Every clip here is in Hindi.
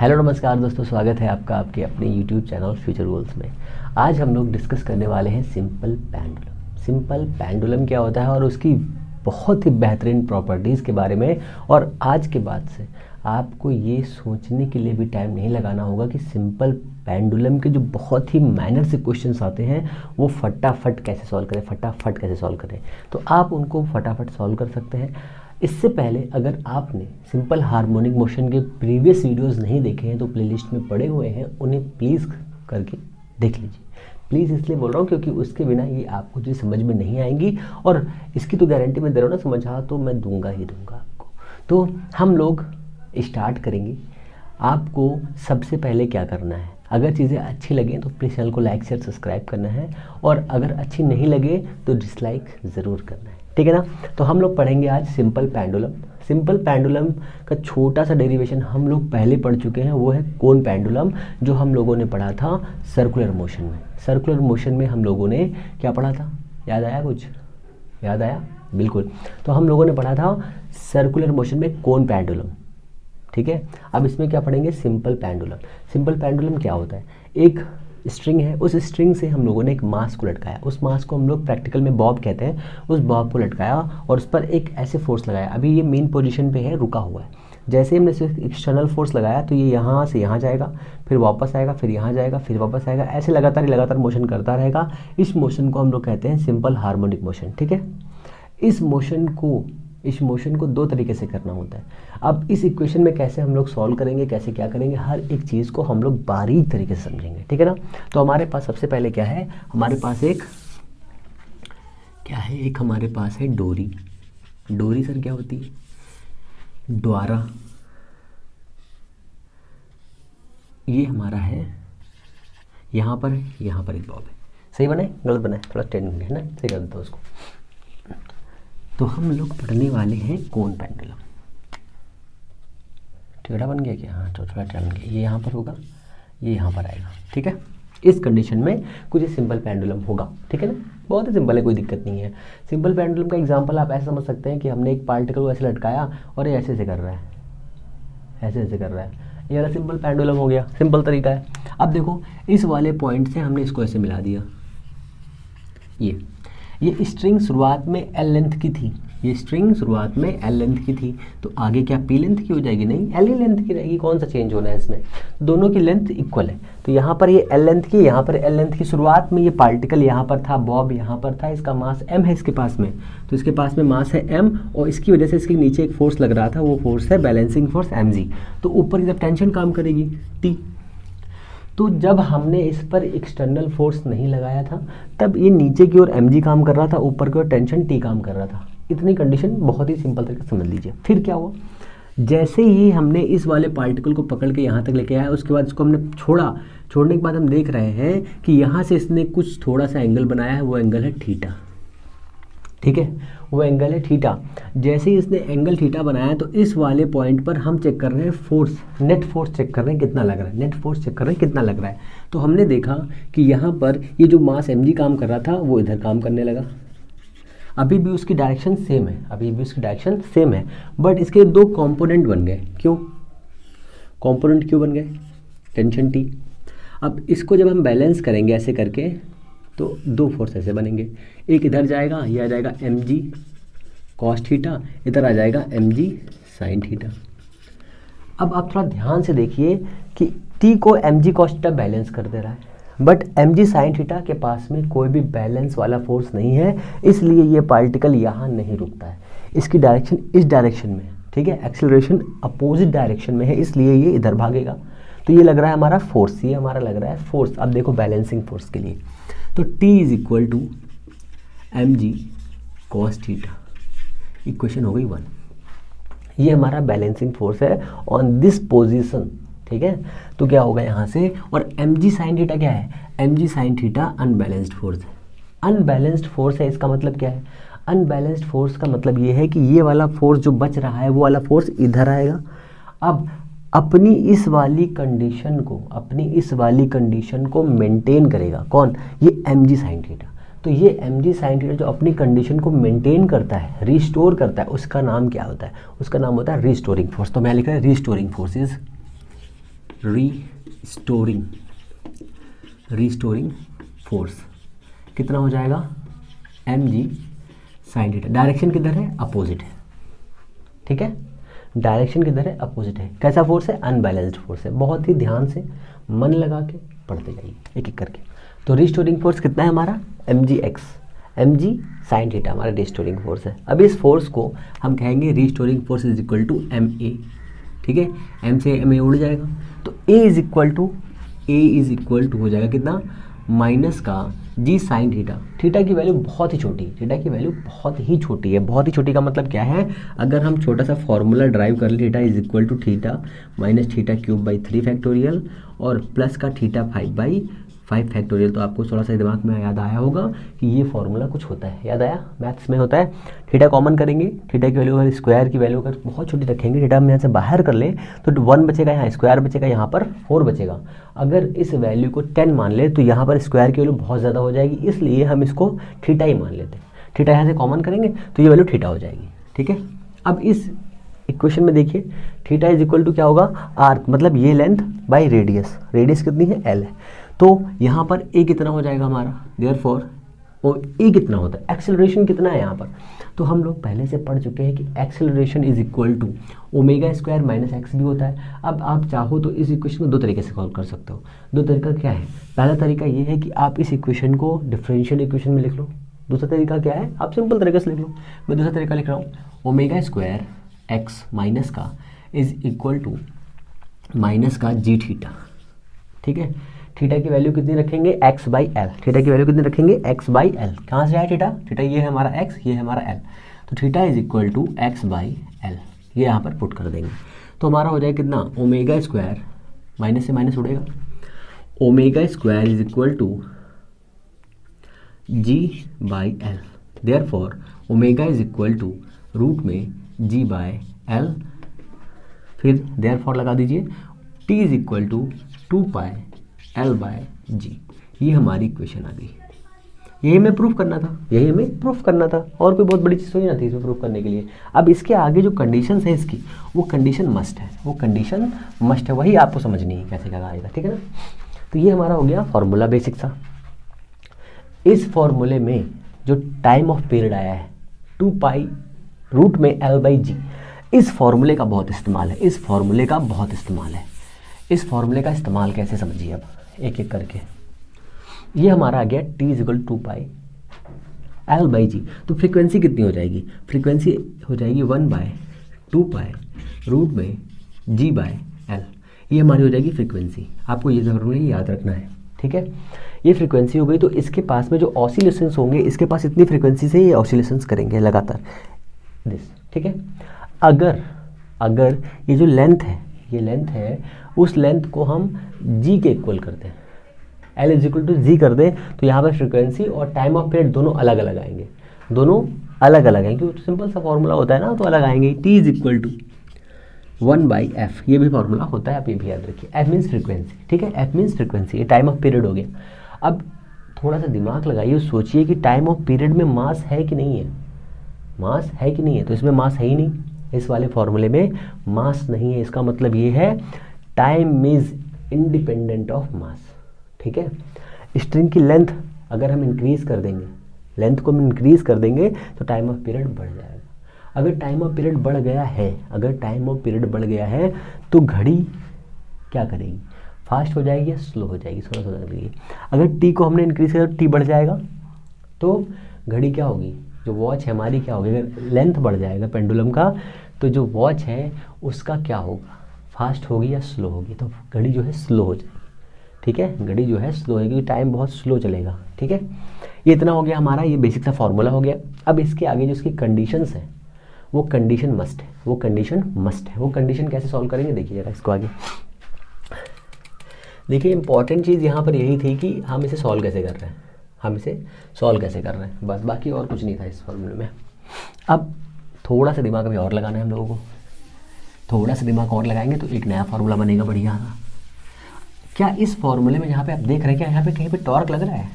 हेलो नमस्कार दोस्तों, स्वागत है आपका आपके अपने यूट्यूब चैनल फ्यूचर गोल्स में। आज हम लोग डिस्कस करने वाले हैं सिंपल पेंडुलम। सिंपल पेंडुलम क्या होता है और उसकी बहुत ही बेहतरीन प्रॉपर्टीज़ के बारे में। और आज के बाद से आपको ये सोचने के लिए भी टाइम नहीं लगाना होगा कि सिंपल पेंडुलम के जो बहुत ही माइनर से क्वेश्चंस आते हैं वो फटाफट कैसे सॉल्व करें, तो आप उनको फटाफट सॉल्व कर सकते हैं। इससे पहले अगर आपने सिंपल हार्मोनिक मोशन के प्रीवियस वीडियोस नहीं देखे हैं तो प्लेलिस्ट में पड़े हुए हैं, उन्हें प्लीज़ करके देख लीजिए। प्लीज़ इसलिए बोल रहा हूँ क्योंकि उसके बिना ये आपको जो समझ में नहीं आएंगी, और इसकी तो गारंटी मैं दे रहा हूँ ना, समझा तो मैं दूंगा ही दूंगा आपको। तो हम लोग स्टार्ट करेंगे। आपको सबसे पहले क्या करना है, अगर चीज़ें अच्छी लगें तो प्लीज़ चैनल को लाइक शेयर सब्सक्राइब करना है, और अगर अच्छी नहीं लगे तो डिसलाइक ज़रूर करना है, ठीक है ना। तो हम लोग पढ़ेंगे आज सिंपल पेंडुलम। सिंपल पेंडुलम का छोटा सा डेरिवेशन हम लोग पहले पढ़ चुके हैं, वो है कोन पेंडुलम, जो हम लोगों ने पढ़ा था सर्कुलर मोशन में। सर्कुलर मोशन में हम लोगों ने क्या पढ़ा था, याद आया? कुछ याद आया? बिल्कुल। तो हम लोगों ने पढ़ा था सर्कुलर मोशन में कोन पेंडुलम, ठीक है। अब इसमें क्या पढ़ेंगे, सिंपल पेंडुलम। सिंपल पेंडुलम क्या होता है, एक स्ट्रिंग है, उस स्ट्रिंग से हम लोगों ने एक मास को लटकाया, उस मास को हम लोग प्रैक्टिकल में बॉब कहते हैं, उस बॉब को लटकाया और उस पर एक ऐसे फोर्स लगाया। अभी ये मेन पोजीशन पे है, रुका हुआ है। जैसे ही हमने सिर्फ एक्सटर्नल फोर्स लगाया तो ये यहाँ से यहाँ जाएगा, फिर वापस आएगा, फिर यहाँ जाएगा, फिर वापस आएगा, ऐसे लगातार मोशन करता रहेगा। इस मोशन को हम लोग कहते हैं सिंपल हार्मोनिक मोशन, ठीक है। इस मोशन को दो तरीके से करना होता है। अब इस इक्वेशन में कैसे हम लोग सॉल्व करेंगे, कैसे क्या करेंगे, हर एक चीज़ को हम लोग बारीक तरीके से समझेंगे, ठीक है ना। तो हमारे पास सबसे पहले क्या है, हमारे पास एक हमारे पास है डोरी। डोरी सर क्या होती है, द्वारा। ये हमारा है, यहाँ पर एक बॉब है। सही बना है, गलत बना है, थोड़ा टेढ़ है ना, सही कर देता हूँ उसको। तो हम लोग पढ़ने वाले हैं कोन पेंडुलम। टेढ़ा बन गया क्या? हाँ, तो थोड़ा टेढ़ा बन गया। ये यहाँ पर होगा, ये यहाँ पर आएगा, ठीक है। इस कंडीशन में कुछ सिंपल पेंडुलम होगा, ठीक है ना। बहुत ही सिंपल है, कोई दिक्कत नहीं है। सिंपल पेंडुलम का एग्जांपल आप ऐसे समझ सकते हैं कि हमने एक पार्टिकल को ऐसे लटकाया और ये ऐसे कर रहा है, ऐसे कर रहा है। ये वाला सिंपल पेंडुलम हो गया, सिंपल तरीका है। अब देखो, इस वाले पॉइंट से हमने इसको ऐसे मिला दिया। ये स्ट्रिंग शुरुआत में एल लेंथ की थी, तो आगे क्या पी लेंथ की हो जाएगी? नहीं, एल ही लेंथ की रहेगी। कौन सा चेंज होना है इसमें, दोनों की लेंथ इक्वल है। तो यहाँ पर ये एल लेंथ की, यहाँ पर एल लेंथ की। शुरुआत में ये पार्टिकल यहाँ पर था, बॉब यहाँ पर था, इसका मास m है इसके पास में, तो इसके पास में मास है m, और इसकी वजह से इसके नीचे एक फोर्स लग रहा था, वो फोर्स है बैलेंसिंग फोर्स mg। तो ऊपर की तरफ टेंशन काम करेगी T। तो जब हमने इस पर एक्सटर्नल फोर्स नहीं लगाया था तब ये नीचे की ओर mg काम कर रहा था, ऊपर की ओर टेंशन T काम कर रहा था। इतनी कंडीशन बहुत ही सिंपल तरीके से समझ लीजिए। फिर क्या हुआ, जैसे ही हमने इस वाले पार्टिकल को पकड़ के यहाँ तक लेके आया, उसके बाद इसको हमने छोड़ने के बाद हम देख रहे हैं कि यहाँ से इसने कुछ थोड़ा सा एंगल बनाया है, वो एंगल है थीटा, ठीक है, वो एंगल है थीटा। जैसे ही इसने एंगल थीटा बनाया तो इस वाले पॉइंट पर हम चेक कर रहे हैं फोर्स, नेट फोर्स चेक कर रहे हैं कितना लग रहा है, तो हमने देखा कि यहाँ पर ये जो मास mg काम कर रहा था वो इधर काम करने लगा। अभी भी उसकी डायरेक्शन सेम है, बट इसके दो कंपोनेंट बन गए। क्यों बन गए? Tension T। अब इसको जब हम बैलेंस करेंगे ऐसे करके तो दो फोर्स ऐसे बनेंगे, एक इधर जाएगा, ये आ जाएगा mg cos थीटा, इधर आ जाएगा mg sin थीटा। अब आप थोड़ा ध्यान से देखिए कि T को mg cos थीटा बैलेंस कर दे रहा है, बट mg sin थीटा के पास में कोई भी बैलेंस वाला फोर्स नहीं है, इसलिए ये पार्टिकल यहाँ नहीं रुकता है। इसकी डायरेक्शन इस डायरेक्शन में, ठीक है, एक्सेलरेशन अपोजिट डायरेक्शन में है, इसलिए ये इधर भागेगा। तो ये लग रहा है हमारा फोर्स, ये हमारा लग रहा है फोर्स। अब देखो बैलेंसिंग फोर्स के लिए, तो T is equal to mg cos theta, equation हो गई 1। ये हमारा बैलेंसिंग फोर्स है ऑन दिस पोजीशन, ठीक है। तो क्या होगा यहाँ से, और mg sin थीटा क्या है, mg sin theta unbalanced force है। अनबैलेंस्ड फोर्स है, इसका मतलब क्या है, अनबैलेंस्ड फोर्स का मतलब ये है कि ये वाला फोर्स जो बच रहा है वो वाला फोर्स इधर आएगा। अब अपनी इस वाली कंडीशन को मेंटेन करेगा कौन, ये mg sin थीटा। तो ये mg sin थीटा जो अपनी कंडीशन को मेंटेन करता है, रिस्टोर करता है, उसका नाम क्या होता है, उसका नाम होता है रिस्टोरिंग फोर्स। तो मैं लिख रहा है restoring force is restoring force कितना हो जाएगा, mg साइन थीटा। डायरेक्शन किधर है, अपोजिट है, ठीक है, डायरेक्शन किधर है, अपोजिट है। कैसा फोर्स है, अनबैलेंस्ड फोर्स है। बहुत ही ध्यान से मन लगा के पढ़ते जाइए एक एक करके। तो रीस्टोरिंग फोर्स कितना है हमारा, mg साइन थीटा हमारा रीस्टोरिंग फोर्स है। अब इस फोर्स को हम कहेंगे restoring force is equal to ma, ठीक है, m से ma उड़ जाएगा, तो a इज इक्वल टू हो जाएगा कितना, माइनस का g साइन थीटा। थीटा की वैल्यू बहुत ही छोटी, थीटा की वैल्यू बहुत ही छोटी है। बहुत ही छोटी का मतलब क्या है, अगर हम छोटा सा फॉर्मूला ड्राइव कर ले, theta is equal to theta minus theta cube by 3 factorial और प्लस का थीटा 5/5 फैक्टोरियल, तो आपको थोड़ा सा दिमाग में याद आया होगा कि ये फॉर्मूला कुछ होता है, याद आया, मैथ्स में होता है। थीटा कॉमन करेंगे, थीटा की वैल्यू अगर स्क्वायर की वैल्यू अगर बहुत छोटी रखेंगे, थीटा हम यहाँ से बाहर कर लें तो 1 बचेगा, यहाँ स्क्वायर बचेगा, यहाँ पर 4 बचेगा। अगर इस वैल्यू को 10 मान ले तो यहाँ पर स्क्वायर की वैल्यू बहुत ज़्यादा हो जाएगी, इसलिए हम इसको थीटा ही मान लेते हैं। थीटा यहाँ से कॉमन करेंगे तो ये वैल्यू थीटा हो जाएगी, ठीक है। अब इस इक्वेशन में देखिए, थीटा इज इक्वल टू क्या होगा, आर्क मतलब ये लेंथ बाई रेडियस, रेडियस कितनी है, एल है, तो यहाँ पर ए कितना हो जाएगा हमारा, देयरफॉर और ए कितना होता है, एक्सेलरेशन कितना है यहाँ पर, तो हम लोग पहले से पढ़ चुके हैं कि acceleration is equal to omega square minus x भी होता है। अब आप चाहो तो इस इक्वेशन को दो तरीके से सॉल्व कर सकते हो। दो तरीका क्या है, पहला तरीका ये है कि आप इस इक्वेशन को डिफरेंशियल इक्वेशन में लिख लो। दूसरा तरीका क्या है, आप सिंपल तरीके से लिख लो। मैं दूसरा तरीका लिख रहा हूँ, ओमेगा स्क्वायर एक्स माइनस का इज इक्वल टू माइनस का जी थीटा, ठीक है। थीटा की वैल्यू कितनी रखेंगे, एक्स बाई एल, थीटा की वैल्यू कितनी रखेंगे, एक्स बाई एल। कहाँ से आया थीटा, थीटा ये है हमारा एक्स, ये है हमारा एल, तो theta is equal to x by L, ये यहाँ पर पुट कर देंगे तो हमारा हो जाएगा कितना, ओमेगा स्क्वायर, माइनस से माइनस उड़ेगा, omega square is equal to G by L, therefore omega is equal to root में जी बाय एल, फिर देयरफॉर लगा दीजिए, T is equal to 2 pi L by G. ये हमारी इक्वेशन आ गई। यही हमें प्रूफ करना था, और कोई बहुत बड़ी चीज़ नहीं थी इसमें प्रूफ करने के लिए। अब इसके आगे जो कंडीशंस है इसकी, वो कंडीशन मस्ट है, वही आपको समझनी है कैसे क्या आएगा, ठीक है ना। तो ये हमारा हो गया फॉर्मूला बेसिक सा। इस फॉर्मूले में जो टाइम ऑफ पीरियड आया है 2 पाई रूट में एल बाई जी, इस फॉर्मूले का बहुत इस्तेमाल है, इस फॉर्मूले का इस्तेमाल कैसे समझिए अब एक एक करके। ये हमारा आ गया T is equal 2 pi L by G, तो फ्रीक्वेंसी कितनी हो जाएगी, फ्रीक्वेंसी हो जाएगी 1/2 पाई रूट में जी बाय एल, ये हमारी हो जाएगी फ्रीक्वेंसी। आपको ये ज़रूर याद रखना है, ठीक है। ये फ्रीक्वेंसी हो गई, तो इसके पास में जो ऑसिलेशंस होंगे, इसके पास इतनी फ्रीक्वेंसी से ये ऑसिलेशंस करेंगे लगातार दिस, ठीक है। अगर ये जो लेंथ है उस लेंथ को हम जी के इक्वल करते हैं, एल इज इक्वल टू जी कर दें, तो यहाँ पर फ्रीक्वेंसी और टाइम ऑफ पीरियड दोनों अलग अलग आएंगे, क्योंकि सिंपल सा फॉर्मूला होता है ना, तो अलग आएंगे। T is equal to 1/f, ये भी फॉर्मूला होता है, आप ये भी याद रखिए। एफ मीन्स फ्रीक्वेंसी, ठीक है, एफ मीन्स फ्रीक्वेंसी, ये टाइम ऑफ पीरियड हो गया। अब थोड़ा सा दिमाग लगाइए, सोचिए कि टाइम ऑफ पीरियड में मास है कि नहीं है, तो इसमें मास है ही नहीं, इस वाले फॉर्मूले में मास नहीं है। इसका मतलब ये है time is independent of mass, ठीक है। स्ट्रिंग की लेंथ अगर हम इंक्रीज कर देंगे, तो टाइम ऑफ पीरियड बढ़ जाएगा। अगर टाइम ऑफ पीरियड बढ़ गया है तो घड़ी क्या करेगी, फास्ट हो जाएगी या स्लो हो जाएगी, थोड़ा लगेगी। अगर टी को हमने इंक्रीज किया तो टी बढ़ जाएगा, तो घड़ी क्या होगी, जो वॉच है हमारी क्या होगी, अगर लेंथ बढ़ जाएगा पेंडुलम का, तो जो वॉच है उसका क्या होगा, फास्ट होगी या स्लो होगी, तो घड़ी जो है स्लो हो जाएगी, ठीक है। घड़ी जो है स्लो है क्योंकि टाइम बहुत स्लो चलेगा, ठीक है। ये इतना हो गया हमारा, ये बेसिक सा फॉर्मूला हो गया। अब इसके आगे जो इसकी कंडीशंस है वो कंडीशन मस्ट है। वो कंडीशन कैसे सॉल्व करेंगे, देखिए जरा इसको आगे। देखिए इंपॉर्टेंट चीज़ यहाँ पर यही थी कि हम इसे सॉल्व कैसे कर रहे हैं, बस, बाकी और कुछ नहीं था इस फॉर्मूले में। अब थोड़ा सा दिमाग अभी और लगाना है हम लोगों को, थोड़ा सा दिमाग और लगाएंगे तो एक नया फार्मूला बनेगा बढ़िया सा। क्या इस फॉर्मूले में जहाँ पे आप देख रहे हैं, क्या यहाँ पे कहीं पे टॉर्क लग रहा है,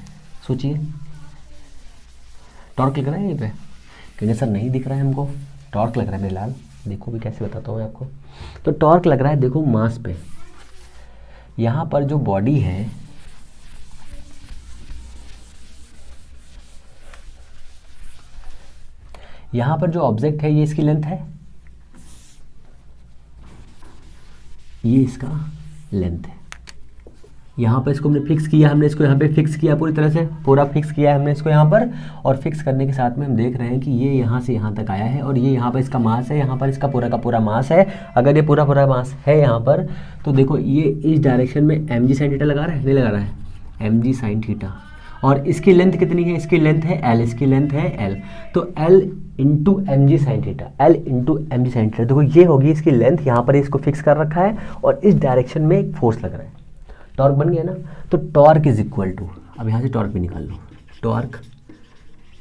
सोचिए, टॉर्क लग रहा है यहीं पे, क्योंकि सर नहीं दिख रहा है हमको, टॉर्क लग रहा है मेरे लाल, देखो भी कैसे बताता हूँ मैं आपको। तो टॉर्क लग रहा है, देखो मास पे, यहाँ पर जो बॉडी है, यहाँ पर जो ऑब्जेक्ट है ये इसकी लेंथ है, ये इसका लेंथ है। यहाँ पर इसको हमने फिक्स किया, हमने इसको यहाँ पे फिक्स किया, पूरी तरह से पूरा फिक्स किया है हमने इसको यहाँ पर। और फिक्स करने के साथ में हम देख रहे हैं कि ये यहाँ से यहाँ तक आया है और ये यहाँ पर इसका मास है, यहाँ पर इसका पूरा का पूरा मास है। अगर ये पूरा पूरा मास है यहाँ पर, तो देखो ये इस डायरेक्शन में mg sin थीटा लगा रहा है, नहीं लगा रहा है, mg sin थीटा। और इसकी लेंथ कितनी है, इसकी लेंथ है l, इसकी लेंथ है l, तो l into M G sine theta, l into M G sine theta. देखो ये होगी इसकी लेंथ, यहाँ पर इसको फिक्स कर रखा है और इस डायरेक्शन में एक फोर्स लग रहा है, टॉर्क बन गया ना। तो टॉर्क इज इक्वल टू, अब यहाँ से टॉर्क भी निकाल लो, torque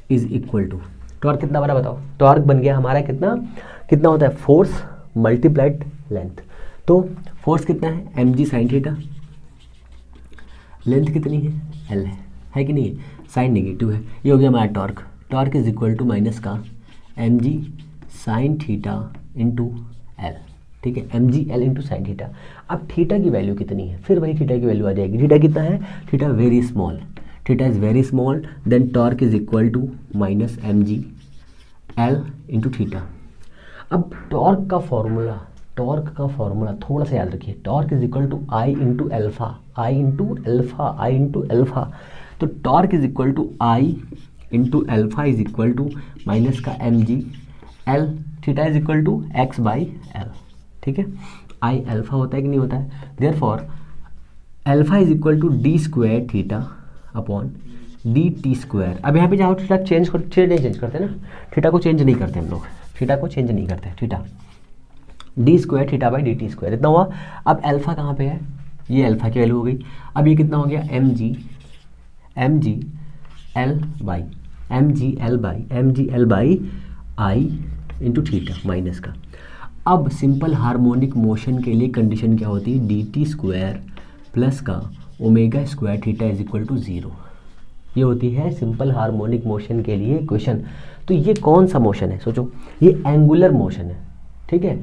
is equal to, torque कितना बना बताओ, टॉर्क बन गया हमारा कितना, कितना होता है, फोर्स मल्टीप्लाइड लेंथ। तो फोर्स कितना है, M G sine theta, length कितनी है, एल है कि नहीं है, साइन नेगेटिव है, ये हो गया हमारा torque. Torque is equal to minus का M G sine theta into L, ठीक है, M G L into sine theta. अब थीटा की वैल्यू कितनी है, फिर वही थीटा की वैल्यू आ जाएगी। थीटा कितना है, theta very small, theta is very small, then torque is equal to minus M G L into theta. अब टॉर्क का फॉर्मूला, टॉर्क का फॉर्मूला थोड़ा सा याद रखिए, torque is equal to I into alpha, I into alpha, I into alpha. तो torque is equal to I into alpha is equal to minus का M G L, theta is equal to x by L, ठीक है। आई एल्फा होता है कि नहीं होता है, therefore alpha is equal to D square theta upon D T square. अब यहाँ पे जाओ, थीटा चेंज नहीं चेंज करते ना, थीटा को चेंज नहीं करते हम लोग, थीटा को चेंज नहीं करते, theta D square theta by D T square इतना हुआ। अब एल्फा कहाँ पे है, ये एल्फा की वैल्यू हो गई। अब ये कितना हो गया, M G L by M G L by I into theta minus का। अब सिंपल हार्मोनिक मोशन के लिए कंडीशन क्या होती है, डी टी स्क्वायर प्लस का omega square theta is equal to 0, ये होती है सिंपल हार्मोनिक मोशन के लिए इक्वेशन। तो ये कौन सा मोशन है, सोचो, ये एंगुलर मोशन है, ठीक है।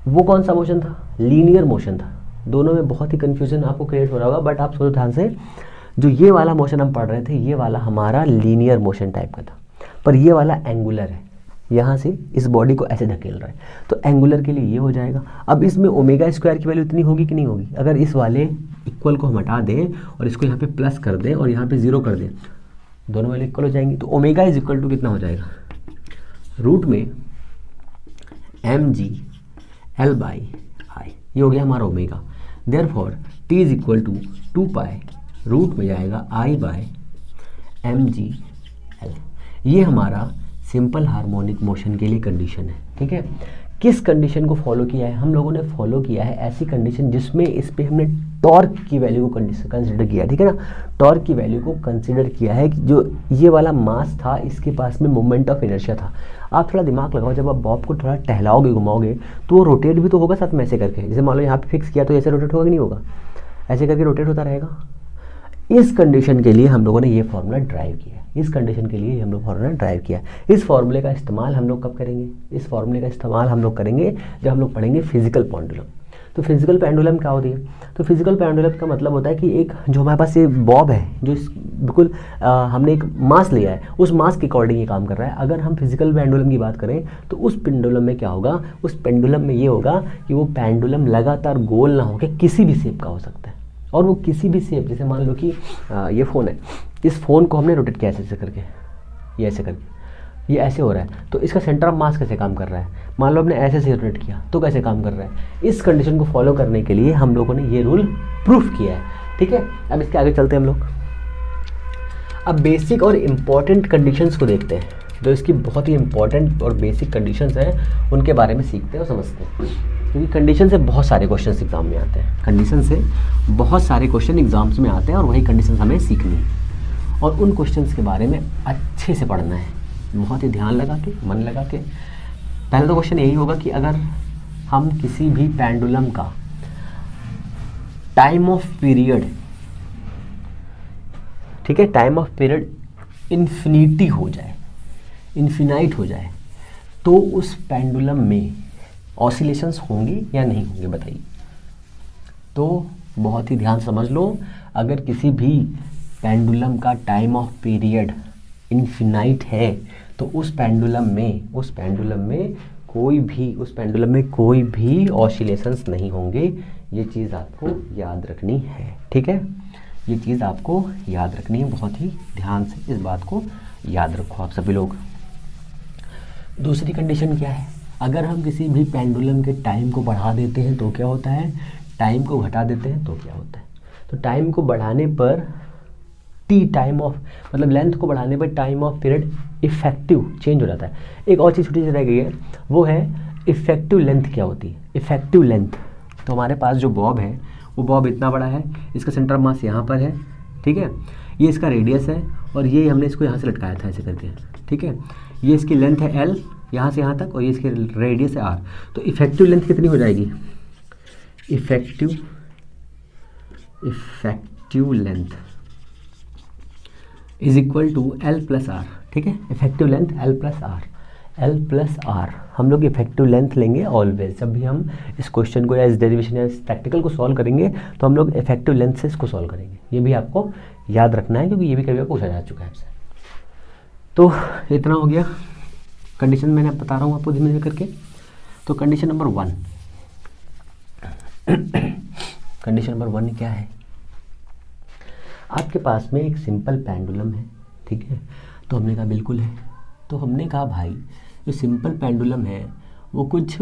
वो कौन सा मोशन था, लीनियर मोशन था। दोनों में बहुत ही कंफ्यूजन आपको क्रिएट हो रहा होगा, बट आप सोचो ध्यान से, जो ये वाला मोशन हम पढ़ रहे थे, ये वाला हमारा लीनियर मोशन टाइप का था, पर ये वाला एंगुलर है, यहाँ से इस बॉडी को ऐसे धकेल रहा है, तो एंगुलर के लिए ये हो जाएगा। अब इसमें ओमेगा स्क्वायर की वैल्यू इतनी होगी कि नहीं होगी, अगर इस वाले इक्वल को हम हटा दें और इसको यहाँ पे प्लस कर दें और यहाँ पे 0 कर दें, दोनों वैल्यू इक्वल हो जाएंगी। तो ओमेगा इज इक्वल टू कितना हो जाएगा, रूट में M G L by I, ये हो गया हमारा omega. Therefore T is equal to 2 pi root में जाएगा I by M G L. ये हमारा सिंपल हार्मोनिक मोशन के लिए कंडीशन है, ठीक है। किस कंडीशन को फॉलो किया है, हम लोगों ने फॉलो किया है ऐसी कंडीशन जिसमें इस पे हमने टॉर्क की वैल्यू को कंसिडर किया, ठीक है ना। टॉर्क की वैल्यू को कंसिडर किया है कि जो ये वाला मास था, इसके पास में मोमेंट ऑफ इनर्शिया था। आप थोड़ा दिमाग लगाओ, जब आप बॉब को थोड़ा टहलाओगे, घुमाओगे, तो वो रोटेट भी तो होगा साथ में ऐसे करके। जैसे मान लो यहाँ पे फिक्स किया तो ऐसे रोटेट होगा कि नहीं होगा, ऐसे करके रोटेट होता रहेगा। इस कंडीशन के लिए हम लोगों ने ये फॉर्मूला ड्राइव किया, इस कंडीशन के लिए हम लोग फॉर्मूला ड्राइव किया। इस फॉर्मूले का इस्तेमाल हम लोग कब करेंगे, इस फॉर्मूले का इस्तेमाल हम लोग करेंगे जब हम लोग पढ़ेंगे फिजिकल पेंडुलम। तो फिजिकल पेंडुलम क्या होती है, तो फिजिकल पेंडुलम का मतलब होता है कि एक जो हमारे पास ये बॉब है, जो बिल्कुल हमने एक मास लिया है, उस मास के अकॉर्डिंग ये काम कर रहा है। अगर हम फिजिकल पेंडुलम की बात करें तो उस पेंडुलम में क्या होगा, उस पेंडुलम में ये होगा कि वो पेंडुलम लगातार गोल ना होकर किसी भी शेप का हो सकता है, और वो किसी भी शेप, जैसे मान लो कि ये फ़ोन है, इस फ़ोन को हमने रोटेट किया ऐसे करके, ये ऐसे करके, ये ऐसे हो रहा है, तो इसका सेंटर ऑफ मास कैसे काम कर रहा है, मान लो हमने ऐसे से रोटेट किया तो कैसे काम कर रहा है। इस कंडीशन को फॉलो करने के लिए हम लोगों ने ये रूल प्रूफ किया है, ठीक है। अब इसके आगे चलते हैं हम लोग। अब बेसिक और इम्पॉर्टेंट कंडीशंस को देखते हैं, जो इसकी बहुत ही इंपॉर्टेंट और बेसिक कंडीशंस हैं उनके बारे में सीखते हैं और समझते हैं, क्योंकि कंडीशन से बहुत सारे क्वेश्चन एग्जाम में आते हैं, कंडीशन से बहुत सारे क्वेश्चन एग्जाम्स में आते हैं, और वही कंडीशन हमें सीखनी है और उन क्वेश्चंस के बारे में अच्छे से पढ़ना है, बहुत ही ध्यान लगा के, मन लगा के। पहला तो क्वेश्चन यही होगा कि अगर हम किसी भी पेंडुलम का टाइम ऑफ पीरियड, ठीक है, टाइम ऑफ पीरियड इन्फिनिटी हो जाए, इन्फिनाइट हो जाए, तो उस पेंडुलम में ऑसिलेशंस होंगे या नहीं होंगे, बताइए। तो बहुत ही ध्यान समझ लो, अगर किसी भी पेंडुलम का टाइम ऑफ पीरियड इनफिनाइट है तो उस पेंडुलम में कोई भी ऑसिलेशंस नहीं होंगे। ये चीज़ आपको याद रखनी है, ठीक है, ये चीज़ आपको याद रखनी है, बहुत ही ध्यान से इस बात को याद रखो आप सभी लोग। दूसरी कंडीशन क्या है, अगर हम किसी भी पेंडुलम के टाइम को बढ़ा देते हैं तो क्या होता है, टाइम को घटा देते हैं तो क्या होता है। तो टाइम को बढ़ाने पर टाइम ऑफ मतलब लेंथ को बढ़ाने पर time of period effective change हो जाता है। एक और चीज़ छोटी सी रह गई है, वो है इफेक्टिव लेंथ क्या होती है। इफेक्टिव लेंथ, तो हमारे पास जो बॉब है वो बॉब इतना बड़ा है, इसका सेंटर ऑफ मास यहाँ पर है, ठीक है, ये इसका रेडियस है और ये हमने इसको यहाँ से लटकाया था ऐसे करके, ठीक है, ये इसकी लेंथ है L यहाँ से यहाँ तक और ये इसकी रेडियस है R। तो इफेक्टिव लेंथ कितनी हो जाएगी, effective length is equal to L plus R, ठीक है, effective length L plus R। हम लोग इफेक्टिव लेंथ लेंगे ऑलवेज, जब भी हम इस क्वेश्चन को या इस डेरिवेशन या इस प्रैक्टिकल को सॉल्व करेंगे तो हम लोग इफेक्टिव लेंथ से इसको सॉल्व करेंगे। ये भी आपको याद रखना है क्योंकि ये भी कभी बार पूछा जा चुका है आपसे। तो इतना हो गया, कंडीशन मैंने बता रहा हूँ आपको धीमे धीमे करके। तो कंडीशन नंबर 1 कंडीशन नंबर 1 क्या है, आपके पास में एक सिंपल पेंडुलम है, ठीक है, तो हमने कहा बिल्कुल है। तो हमने कहा भाई जो सिंपल पेंडुलम है वो कुछ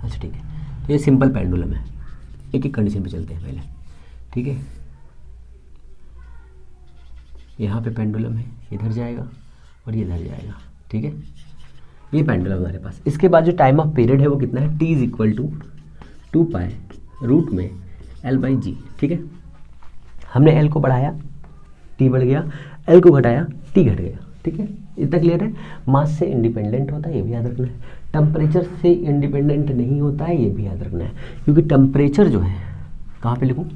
अच्छा ठीक है, तो ये सिंपल पेंडुलम है। एक एक कंडीशन पे चलते हैं पहले, ठीक है, यहाँ पे पेंडुलम है, इधर जाएगा और ये इधर जाएगा, ठीक है, ये पेंडुलम हमारे पास। इसके बाद जो टाइम ऑफ पीरियड है वो कितना है, t is equal to 2 root में L/G, ठीक है। हमने L को बढ़ाया, T बढ़ गया, L को घटाया, T घट गया, ठीक है, इतना क्लियर है। मास से इंडिपेंडेंट होता है, ये भी याद रखना है। टेम्परेचर से इंडिपेंडेंट नहीं होता है, ये भी याद रखना है, क्योंकि टेम्परेचर जो है, कहाँ पे लिखूँ,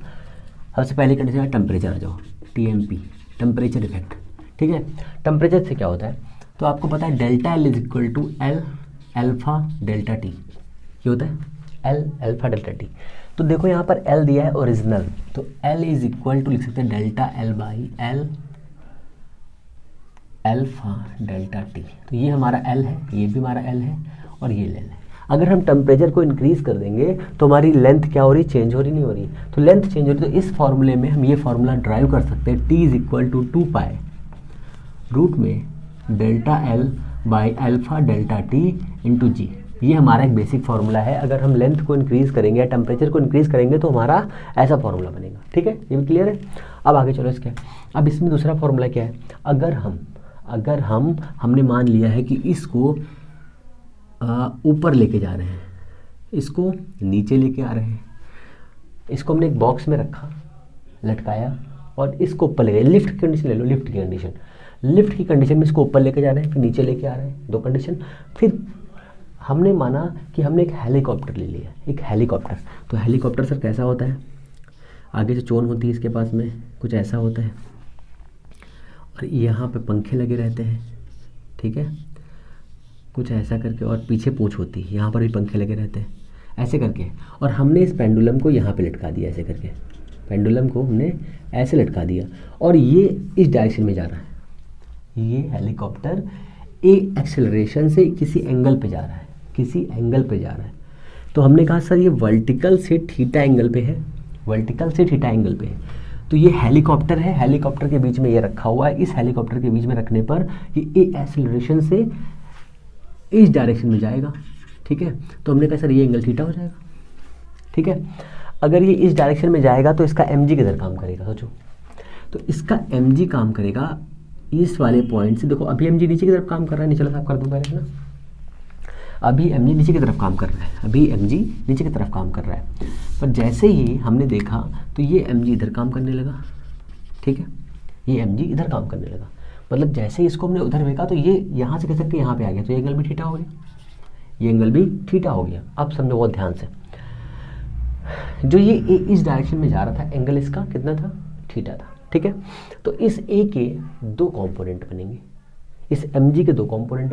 सबसे पहले कंडीशन है टेम्परेचर आ जाओ, TMP, टेम्परेचर इफेक्ट, ठीक है। टेम्परेचर से क्या होता है, तो आपको पता है delta L is equal to L alpha delta T, ये होता है L अल्फा डेल्टा T। तो देखो यहाँ पर L दिया है ओरिजिनल, तो L इज इक्वल टू लिख सकते हैं delta L by L alpha delta T। तो ये हमारा L है, ये भी हमारा L है और ये L है। अगर हम टेम्परेचर को इंक्रीज कर देंगे तो हमारी लेंथ क्या हो रही, चेंज हो रही, नहीं हो रही, तो लेंथ चेंज हो रही। तो इस फॉर्मूले में हम ये फॉर्मूला ड्राइव कर सकते हैं, T is equal to 2 pi root में delta L by alpha delta T into G। ये हमारा एक बेसिक फार्मूला है। अगर हम लेंथ को इंक्रीज करेंगे या टेम्परेचर को इंक्रीज करेंगे तो हमारा ऐसा फार्मूला बनेगा, ठीक है, ये भी क्लियर है। अब आगे चलो इसके, अब इसमें दूसरा फार्मूला क्या है, अगर हमने मान लिया है कि इसको ऊपर लेके जा रहे हैं, इसको नीचे लेके आ रहे हैं, इसको हमने एक बॉक्स में रखा, लटकाया और इसको ऊपर ले गए, लिफ्ट की कंडीशन ले लो, लिफ्ट की कंडीशन में इसको ऊपर लेके जा रहे हैं, फिर नीचे लेके आ रहे हैं, 2 कंडीशन। फिर हमने माना कि हमने एक हेलीकॉप्टर ले लिया, एक हेलीकॉप्टर। तो हेलीकॉप्टर सर कैसा होता है, आगे से चोन होती है इसके पास में, कुछ ऐसा होता है और यहाँ पे पंखे लगे रहते हैं, ठीक है, कुछ ऐसा करके, और पीछे पूंछ होती है, यहाँ पर भी पंखे लगे रहते हैं ऐसे करके। और हमने इस पेंडुलम को यहाँ पे लटका दिया ऐसे करके, पेंडुलम को हमने ऐसे लटका दिया और ये इस डायरेक्शन में जा रहा है। ये हेलीकॉप्टर एक एक्सेलरेशन से किसी एंगल पे जा रहा है, तो हमने कहा सर ये वर्टिकल से थीटा एंगल पे है, तो ये हेलीकॉप्टर है, हेलीकॉप्टर के बीच में ये रखा हुआ है। इस हेलीकॉप्टर के बीच में रखने पर ये एक्सेलरेशन से इस डायरेक्शन में जाएगा, ठीक है। तो हमने कहा सर ये एंगल थीटा हो जाएगा, ठीक है। अगर ये इस डायरेक्शन में जाएगा तो इसका mg किधर काम करेगा, सोचो, तो इसका mg काम करेगा इस वाले पॉइंट से। देखो अभी mg नीचे की तरफ काम कर रहा है, नीचे साफ कर दूं पहले ना, अभी mg नीचे की तरफ काम कर रहा है, पर जैसे ही हमने देखा तो ये mg इधर काम करने लगा, ठीक है, ये mg इधर काम करने लगा, मतलब जैसे ही इसको हमने उधर फेंका तो ये यहाँ से कह सकते यहाँ पे आ गया, तो ये एंगल भी थीटा हो गया, अब समझो बहुत ध्यान से। जो ये इस डायरेक्शन में जा रहा था, एंगल इसका कितना था, थीटा था, ठीक है। तो इस ए के 2 कंपोनेंट बनेंगे, इस mg के 2 कंपोनेंट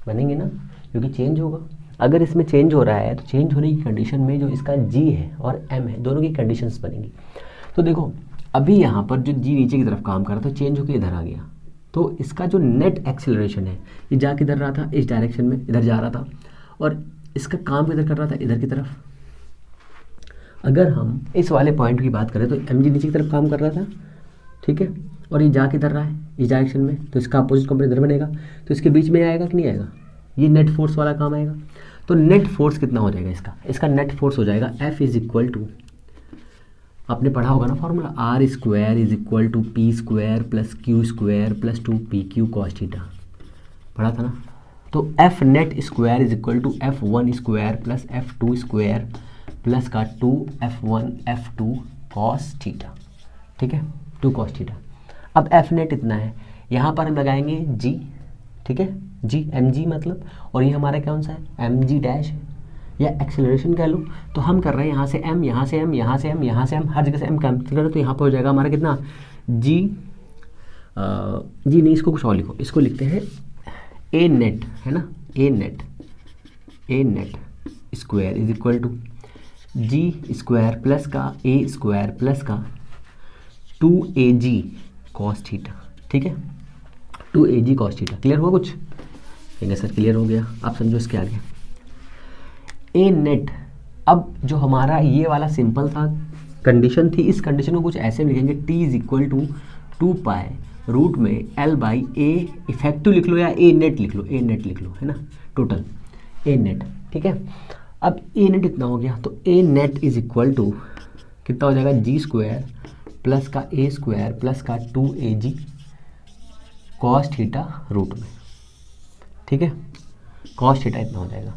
बनेंगे ना, क्योंकि चेंज होगा। अगर इसमें चेंज हो रहा है तो चेंज होने की कंडीशन में जो इसका जी है और एम है दोनों की कंडीशंस बनेंगी। तो देखो अभी यहाँ पर जो जी नीचे की तरफ काम कर रहा था चेंज होकर इधर आ गया, तो इसका जो नेट एक्सेलरेशन है ये जा किधर रहा था, इस डायरेक्शन में इधर जा रहा था, और इसका काम किधर कर रहा था, इधर की तरफ। अगर हम इस वाले पॉइंट की बात करें तो एम जी नीचे की तरफ काम कर रहा था, ठीक है, और ये जा किधर रहा है, इस डायरेक्शन में, तो इसका अपोजिट कंपोनेंट इधर बनेगा, तो इसके बीच में आएगा कि नहीं आएगा, ये नेट फोर्स वाला काम आएगा। तो नेट फोर्स कितना हो जाएगा इसका नेट फोर्स हो जाएगा F इज इक्वल टू, आपने पढ़ा होगा ना formula, R square is equal to P square plus Q square plus 2PQ cos theta, पढ़ा था ना। तो F net square is equal to F1 square plus F2 square plus का 2F1 F2 कॉस थीटा, ठीक है, 2 कॉस थीटा। अब F नेट इतना है, यहाँ पर हम लगाएंगे G, ठीक है, G mg मतलब, और ये हमारा कौन सा है, mg डैश है या एक्सेलरेशन कह लो। तो हम कर रहे हैं यहाँ से m, यहाँ से m, यहाँ से m, यहाँ से m, हर जगह से m कैंसिल करो, तो यहाँ पर हो जाएगा हमारा कितना, G नहीं, इसको कुछ और लिखो, इसको लिखते हैं A नेट, है ना, A net square is equal to G square plus का A स्क्वायर प्लस का 2AG कॉस थीटा, ठीक है, 2AG कॉस थीटा। क्लियर हुआ कुछ, कहेंगे सर क्लियर हो गया, आप समझो इसके आगे। ए नेट, अब जो हमारा ये वाला सिंपल था कंडीशन थी, इस कंडीशन को कुछ ऐसे लिखेंगे, T is equal to 2 pi root में L बाई ए इफेक्टिव लिख लो या ए नेट लिख लो, ए नेट लिख लो, है ना, टोटल ए नेट, ठीक है। अब ए नेट इतना हो गया, तो ए नेट इज इक्वल टू कितना हो जाएगा, G स्क्वायर प्लस का A स्क्वायर प्लस का 2AG कॉस थीटा रूट में, ठीक है, कॉस थीटा इतना हो जाएगा।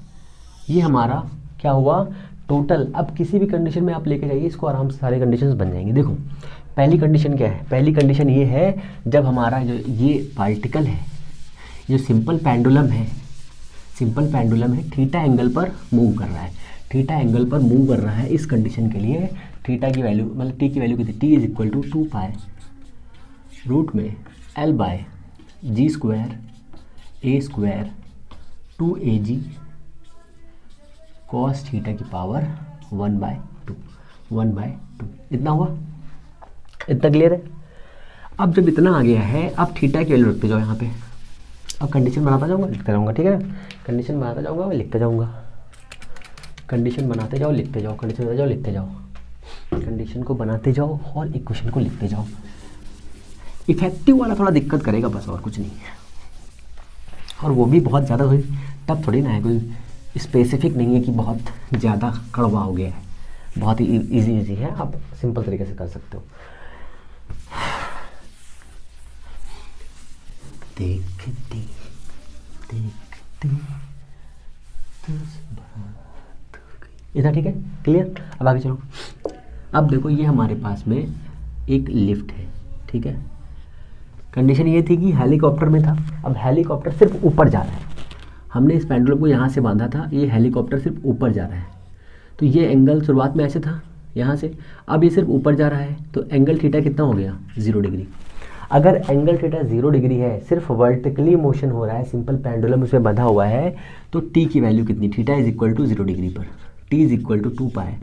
ये हमारा क्या हुआ टोटल। अब किसी भी कंडीशन में आप लेके जाइए इसको, आराम से सारे कंडीशंस बन जाएंगे। देखो पहली कंडीशन क्या है, पहली कंडीशन ये है जब हमारा जो ये पार्टिकल है, जो सिंपल पेंडुलम है थीटा एंगल पर मूव कर रहा है, थीटा एंगल पर मूव कर रहा है, इस कंडीशन के लिए थीटा की वैल्यू मतलब टी की वैल्यू कितनी, T is equal to 2 pi root में L by G square A square 2AG cos theta की पावर 1/2 इतना हुआ, इतना क्लियर है। अब जब इतना आ गया है, अब थीटा की वैल्यू रखते जाओ यहाँ पे, अब कंडीशन बनाता जाऊँगा लिखता जाऊँगा, ठीक है, कंडीशन बनाता जाऊँगा मैं लिखता जाऊँगा, कंडीशन बनाते जाओ लिखते जाओ, कंडीशन बनाते जाओ लिखते जाओ, कंडीशन को बनाते जाओ और इक्वेशन को लिखते जाओ। इफेक्टिव वाला थोड़ा दिक्कत करेगा बस, और कुछ नहीं है, और वो भी बहुत ज़्यादा कोई टफ थोड़ी ना है, कोई स्पेसिफिक नहीं है कि बहुत ज़्यादा कड़वा हो गया है, बहुत ही इजी है, आप सिंपल तरीके से कर सकते हो। देखते इतना ठीक है, क्लियर। अब आगे चलो। अब देखो ये हमारे पास में एक लिफ्ट है, ठीक है, कंडीशन ये थी कि हेलीकॉप्टर में था, अब हेलीकॉप्टर सिर्फ ऊपर जा रहा है, हमने इस पेंडुलम को यहाँ से बांधा था, ये हेलीकॉप्टर सिर्फ ऊपर जा रहा है, तो ये एंगल शुरुआत में ऐसे था यहाँ से, अब ये सिर्फ ऊपर जा रहा है, तो एंगल थीटा कितना हो गया 0 डिग्री। अगर एंगल थीटा 0 डिग्री है, सिर्फ वर्टिकली मोशन हो रहा है, सिंपल पेंडुलम उसमें बंधा हुआ है, तो टी की वैल्यू कितनी, theta is equal to 0 degree पर T is equal to 2 pi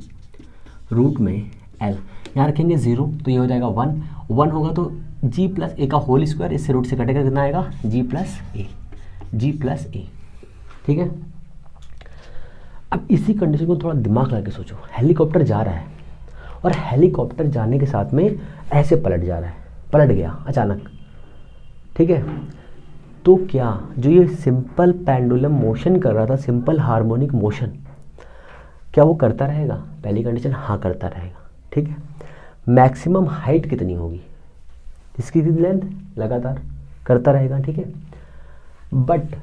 root में एल, यहाँ रखेंगे 0 तो ये हो जाएगा 1 होगा तो जी प्लस ए का होल स्क्वायर, इससे रूट से कटेगा कितना आएगा जी प्लस ए, ठीक है। अब इसी कंडीशन को थोड़ा दिमाग लगा के सोचो, हेलीकॉप्टर जा रहा है और हेलीकॉप्टर जाने के साथ में ऐसे पलट जा रहा है, पलट गया अचानक, ठीक है, तो क्या जो ये सिंपल पेंडुलम मोशन कर रहा था, सिंपल हार्मोनिक मोशन, क्या वो करता रहेगा, पहली कंडीशन हाँ करता रहेगा, ठीक है। मैक्सिमम हाइट कितनी होगी, इसकी लेंथ लगातार करता रहेगा, ठीक है। बट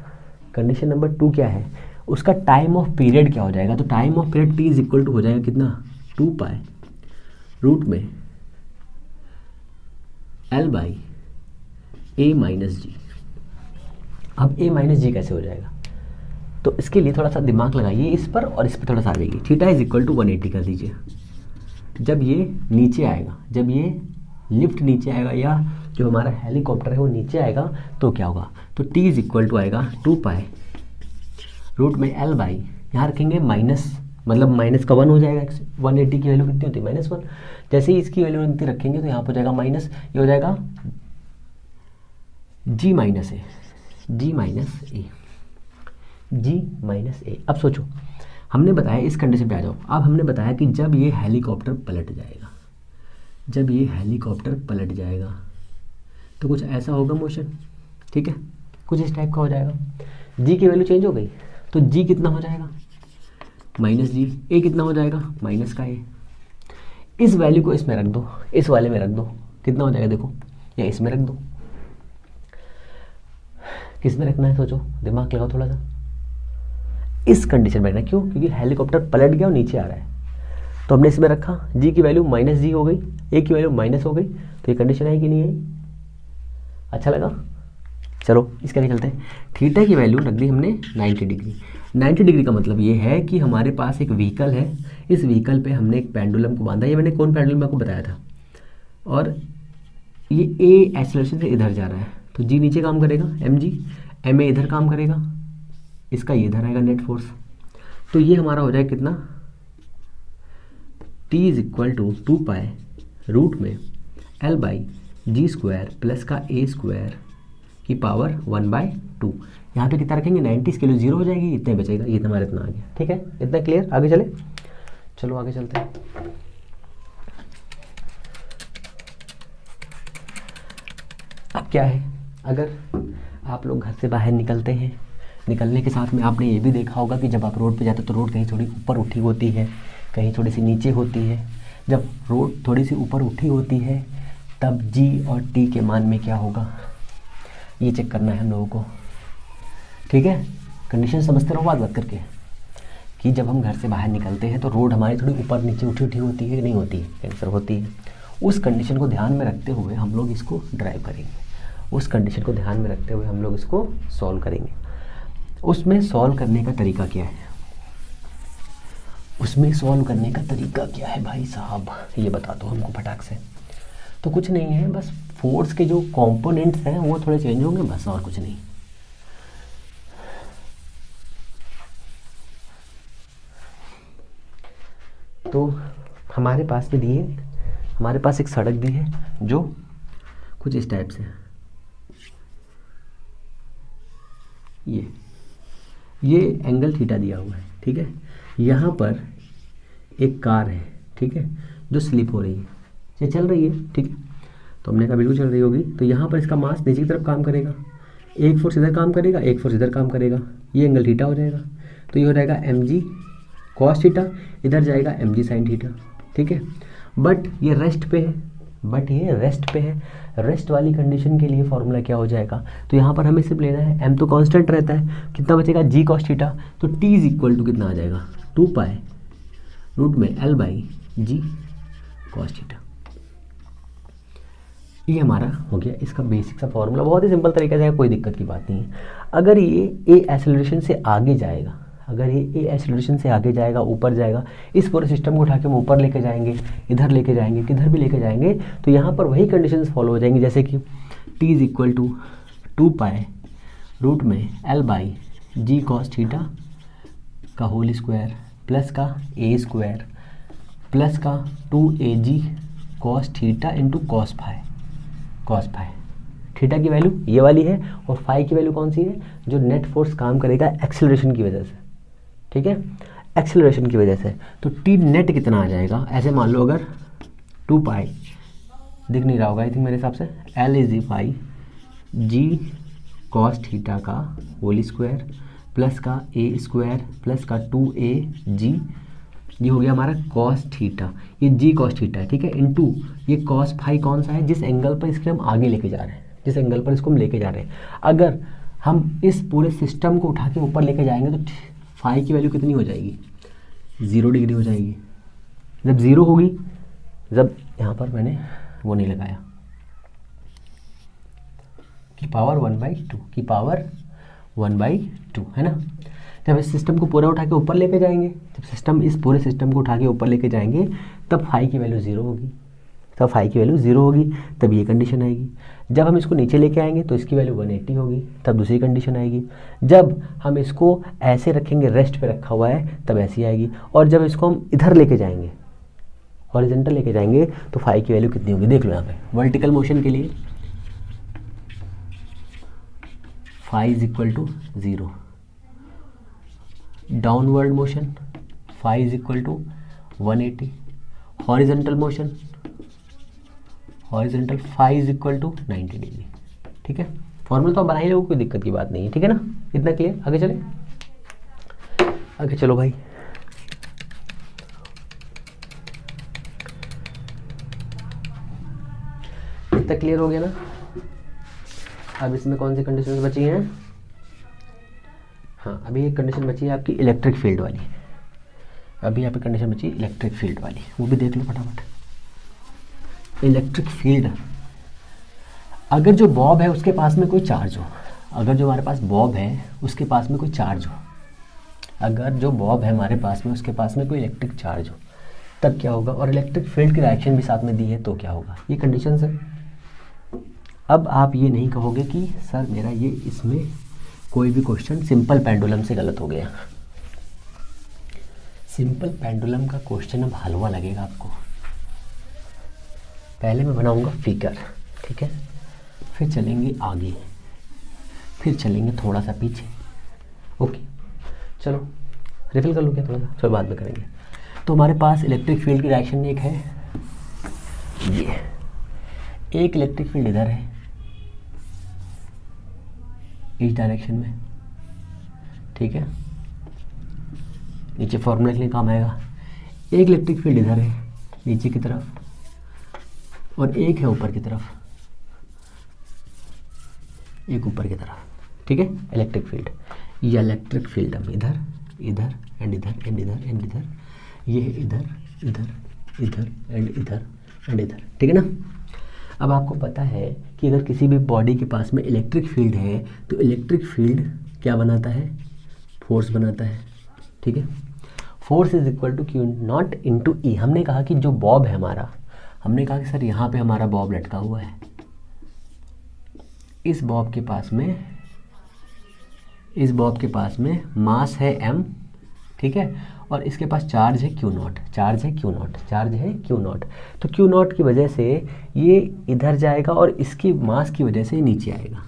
कंडीशन नंबर 2 क्या है, उसका टाइम ऑफ पीरियड क्या हो जाएगा, तो time of period T is equal to हो जाएगा कितना 2 पाई रूट में L by A minus G. अब A माइनस जी कैसे हो जाएगा, तो इसके लिए थोड़ा सा दिमाग लगाइए इस पर और इस पर थोड़ा सा आ जाइए। थीटा इज इक्वल टू 180 कर दीजिए, जब ये नीचे आएगा, जब ये लिफ्ट नीचे आएगा या जो हमारा हेलीकॉप्टर है वो नीचे आएगा तो क्या होगा, तो T इज इक्वल टू आएगा 2 पाई रूट में L बाई यहाँ रखेंगे माइनस, मतलब माइनस का 1 हो जाएगा। 180 की वैल्यू कितनी होती है -1। जैसे ही इसकी वैल्यू कितनी रखेंगे तो यहाँ पर हो जाएगा माइनस, ये हो जाएगा g माइनस ए, अब सोचो, हमने बताया इस कंडीशन पे आ जाओ। अब हमने बताया कि जब ये हेलीकॉप्टर पलट जाएगा, तो कुछ ऐसा होगा मोशन, ठीक है, कुछ इस टाइप का हो जाएगा। g की वैल्यू चेंज हो गई, तो g कितना हो जाएगा -g, a कितना हो जाएगा माइनस का a। इस वैल्यू को इसमें रख दो, इस वाले में रख दो, कितना हो जाएगा देखो, या इसमें रख दो। किस में रखना है सोचो, दिमाग लगाओ थोड़ा सा। इस कंडीशन में रखना, क्यों? क्योंकि हेलीकॉप्टर पलट गया और नीचे आ रहा है, तो हमने इसमें रखा। g की वैल्यू -g हो गई, a की वैल्यू माइनस हो गई, तो ये कंडीशन आई कि नहीं आई? अच्छा लगा? चलो इसके आगे चलते हैं। थीटा की वैल्यू रख दी हमने 90 डिग्री। 90 डिग्री का मतलब ये है कि हमारे पास एक व्हीकल है, इस व्हीकल पे हमने एक पेंडुलम को बांधा। ये मैंने कौन पेंडुलम आपको बताया था, और ये a एक्सेलरेशन से इधर जा रहा है, तो g नीचे काम करेगा mg, ma इधर काम करेगा, इसका ये इधर आएगा नेट फोर्स। तो ये हमारा हो जाएगा कितना, t = 2 पाई रूट में L/g² प्लस का a² की पावर 1/2। यहाँ पे कितना रखेंगे 90, इसके लिए 0 हो जाएगी, इतने बचेगा, ये हमारा इतना आ गया। ठीक है, इतना क्लियर? आगे चले, चलो आगे चलते हैं। अब क्या है, अगर आप लोग घर से बाहर निकलते हैं, निकलने के साथ में आपने ये भी देखा होगा कि जब आप रोड पे जाते हो तो रोड कहीं थोड़ी ऊपर उठी होती है, कहीं थोड़ी सी नीचे होती है। जब रोड थोड़ी सी ऊपर उठी होती है तब g और t के मान में क्या होगा, ये चेक करना है हम लोगों को। ठीक है, कंडीशन समझते रहो बात करके, कि जब हम घर से बाहर निकलते हैं तो रोड हमारी थोड़ी ऊपर नीचे उठी होती है कि नहीं होती है? कैंसर होती है। उस कंडीशन को ध्यान में रखते हुए हम लोग इसको ड्राइव करेंगे, उस कंडीशन को ध्यान में रखते हुए हम लोग इसको सॉल्व करेंगे। उसमें सॉल्व करने का तरीका क्या है, भाई साहब, ये बता दो हमको फटाक से। तो कुछ नहीं है, बस फोर्स के जो कंपोनेंट्स हैं वो थोड़े चेंज होंगे, बस, और कुछ नहीं। तो हमारे पास में दिए, हमारे पास एक सड़क दी है जो कुछ इस टाइप से, ये एंगल थीटा दिया हुआ है। ठीक है, यहाँ पर एक कार है, ठीक है, जो स्लिप हो रही है, ये चल रही है, ठीक है, तो हमने कहा बिल्कुल चल रही होगी। तो यहाँ पर इसका मास नीचे की तरफ काम करेगा, एक फोर्स इधर काम करेगा, एक फोर्स इधर काम करेगा, ये एंगल थीटा हो जाएगा। तो ये हो जाएगा mg cos थीटा, इधर जाएगा mg sin थीटा। ठीक है, बट ये रेस्ट पे है, रेस्ट वाली कंडीशन के लिए फॉर्मूला क्या हो जाएगा, तो यहाँ पर हमें सिर्फ लेना है m तो कांस्टेंट रहता है, कितना बचेगा g cos थीटा, तो t = कितना आ जाएगा 2 पाई रूट में L/g cos थीटा। ये हमारा हो गया इसका बेसिक सा फॉर्मूला, बहुत ही सिंपल तरीके से है, कोई दिक्कत की बात नहीं है। अगर ये a एक्सेलरेशन से आगे जाएगा, ऊपर जाएगा, इस पूरे सिस्टम को उठा के हम ऊपर लेके जाएंगे, इधर लेके जाएंगे, किधर भी लेके जाएंगे, तो यहाँ पर वही कंडीशंस फॉलो हो जाएंगी, जैसे कि t = 2 पाई रूट में L/g cos थीटा का होल स्क्वायर प्लस का a² प्लस का 2ag cos theta into cos phi. Theta की वैल्यू ये वाली है और फाई की वैल्यू कौन सी है, जो नेट फोर्स काम करेगा एक्सेलरेशन की वजह से। ठीक है, एक्सेलरेशन की वजह से, तो टी नेट कितना आ जाएगा, ऐसे मान लो अगर 2 पाई, दिख नहीं रहा होगा आई थिंक मेरे हिसाब से, L/g cos थीटा का होल स्क्वायर प्लस का a² प्लस का 2ag, ये हो गया हमारा cos थीटा, ये g cos थीटा है, ठीक है, इंटू ये cos फाई कौन सा है, जिस एंगल पर इसके हम आगे लेके जा रहे हैं, अगर हम इस पूरे सिस्टम को उठा के ऊपर लेके जाएंगे तो फाई की वैल्यू कितनी हो जाएगी, 0 डिग्री हो जाएगी। जब 0 होगी, जब यहाँ पर मैंने वो नहीं लगाया, की पावर 1/2 है ना। जब इस सिस्टम को पूरा उठा के ऊपर लेके जाएंगे, इस पूरे सिस्टम को उठा के ऊपर लेके जाएंगे, तब फाई की वैल्यू 0 होगी। तब फाई की वैल्यू 0 होगी, तब ये कंडीशन आएगी। जब हम इसको नीचे लेके आएंगे तो इसकी वैल्यू 180 होगी, तब दूसरी कंडीशन आएगी। जब हम इसको ऐसे रखेंगे, रेस्ट पे रखा हुआ है, तब ऐसी आएगी। और जब इसको हम इधर लेके जाएंगे, हॉरिजॉन्टल लेके जाएंगे, तो फाई की वैल्यू कितनी होगी, देख लो यहाँ पे। वर्टिकल मोशन के लिए phi is equal to 0, downward motion phi is equal to 180, horizontal motion horizontal phi is equal to 90 degree. ठीक है, फॉर्मूला तो आप बना ही लोगे, कोई दिक्कत की बात नहीं है। ठीक है ना, इतना क्लियर। आगे चले, आगे चलो भाई। इतना क्लियर हो गया ना। अब इसमें कौन सी कंडीशंस बची हैं? हाँ, अभी एक कंडीशन बची है आपकी इलेक्ट्रिक फील्ड वाली। अभी यहाँ पे कंडीशन बची इलेक्ट्रिक फील्ड वाली, वो भी देख लो फटाफट। इलेक्ट्रिक फील्ड, अगर जो बॉब है उसके पास में कोई चार्ज हो, अगर जो हमारे पास बॉब है उसके पास में कोई चार्ज हो, अगर जो बॉब है हमारे पास में उसके पास में कोई इलेक्ट्रिक चार्ज हो, तब क्या होगा? और इलेक्ट्रिक फील्ड की डायरेक्शन भी साथ में दी है, तो क्या होगा? ये कंडीशन है। अब आप ये नहीं कहोगे कि सर मेरा ये इसमें कोई भी क्वेश्चन सिंपल पेंडुलम से गलत हो गया। सिंपल पेंडुलम का क्वेश्चन अब हलवा लगेगा आपको। पहले मैं बनाऊंगा फिगर, ठीक है, फिर चलेंगे आगे, फिर चलेंगे थोड़ा सा पीछे। ओके, चलो रिफिल कर लो क्या थोड़ा सा, चलो बाद में करेंगे। तो हमारे पास इलेक्ट्रिक फील्ड की डायरेक्शन एक है, ये एक इलेक्ट्रिक फील्ड इधर है इस डायरेक्शन में, ठीक है, नीचे फॉर्मूला के लिए काम आएगा। एक इलेक्ट्रिक फील्ड इधर है नीचे की तरफ, और एक है ऊपर की तरफ, एक ऊपर की तरफ, ठीक है, इलेक्ट्रिक फील्ड। ये इलेक्ट्रिक फील्ड हम इधर इधर एंड इधर एंड इधर एंड इधर, ये इधर इधर इधर एंड इधर एंड इधर, ठीक है ना। अब आपको पता है कि अगर किसी भी बॉडी के पास में इलेक्ट्रिक फील्ड है तो इलेक्ट्रिक फील्ड क्या बनाता है? फोर्स बनाता है, ठीक है। Force is equal to Q naught into E. हमने कहा कि जो बॉब है हमारा, हमने कहा कि सर यहाँ पे हमारा बॉब लटका हुआ है, इस बॉब के पास में मास है m, ठीक है, और इसके पास चार्ज है Q नॉट, चार्ज है Q नॉट। तो Q नॉट की वजह से ये इधर जाएगा और इसकी मास की वजह से नीचे आएगा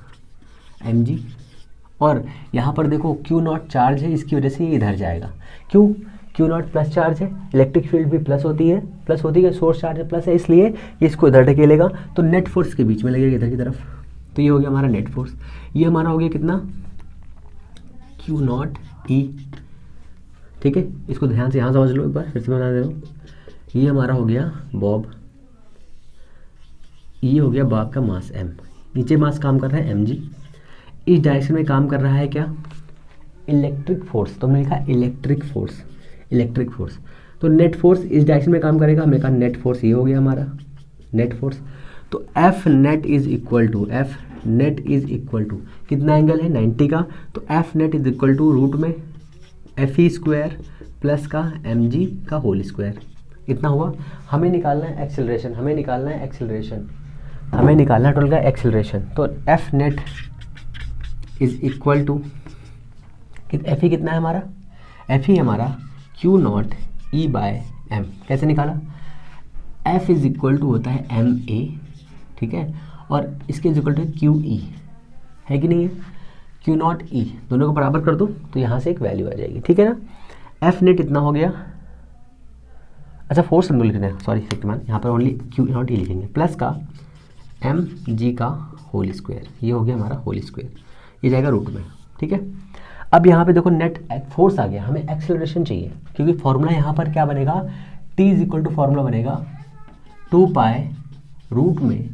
mg, और यहाँ पर देखो Q नॉट चार्ज है, इसकी वजह से ये इधर जाएगा। क्यों? Q नॉट प्लस चार्ज है, इलेक्ट्रिक फील्ड भी प्लस होती है, सोर्स चार्ज है प्लस है, इसलिए ये इसको इधर ढकेलेगा, तो नेट फोर्स के बीच में लगेगा इधर की तरफ। तो ये हो गया हमारा नेट फोर्स। ये हमारा हो गया कितना? Q नॉट E, ठीक है। इसको ध्यान से यहाँ समझ लो, एक बार फिर से बता दे रहा हूँ। ये हमारा हो गया बॉब, ये हो गया बॉब का मास m, नीचे मास काम कर रहा है mg, इस डायरेक्शन में काम कर रहा है क्या? Electric force. तो हमने लिखा इलेक्ट्रिक फोर्स। तो नेट फोर्स इस डायरेक्शन में काम करेगा, हमने कहा नेट फोर्स ये हो गया हमारा नेट फोर्स। तो F net is equal to कितना एंगल है? 90 का। तो F net is equal to root में FE स्क्वायर प्लस का mg का होल स्क्वायर, इतना हुआ। हमें निकालना है एक्सेलरेशन, हमें निकालना टोटल का एक्सेलरेशन। तो F net is equal to FE कितना है हमारा? FE हमारा Q naught E by M। कैसे निकाला? F इज इक्वल टू होता है MA, ठीक है, और इसके इज इक्वल टू QE, है कि नहीं है? Q नॉट E, दोनों को बराबर कर दो तो यहाँ से एक वैल्यू आ जाएगी, ठीक है ना। F नेट इतना हो गया। अच्छा, फोर्स हम लिख रहे हैं, सॉरी शक्तिमान, यहाँ पर ओनली Q नॉट E लिखेंगे, प्लस का mg का होल स्क्वायर, ये हो गया हमारा होल स्क्वायर, ये जाएगा रूट में, ठीक है। अब यहाँ पे देखो नेट फोर्स आ गया, हमें एक्सेलरेशन चाहिए, क्योंकि फॉर्मूला यहाँ पर क्या बनेगा? T is equal to formula बनेगा 2 पाई रूट में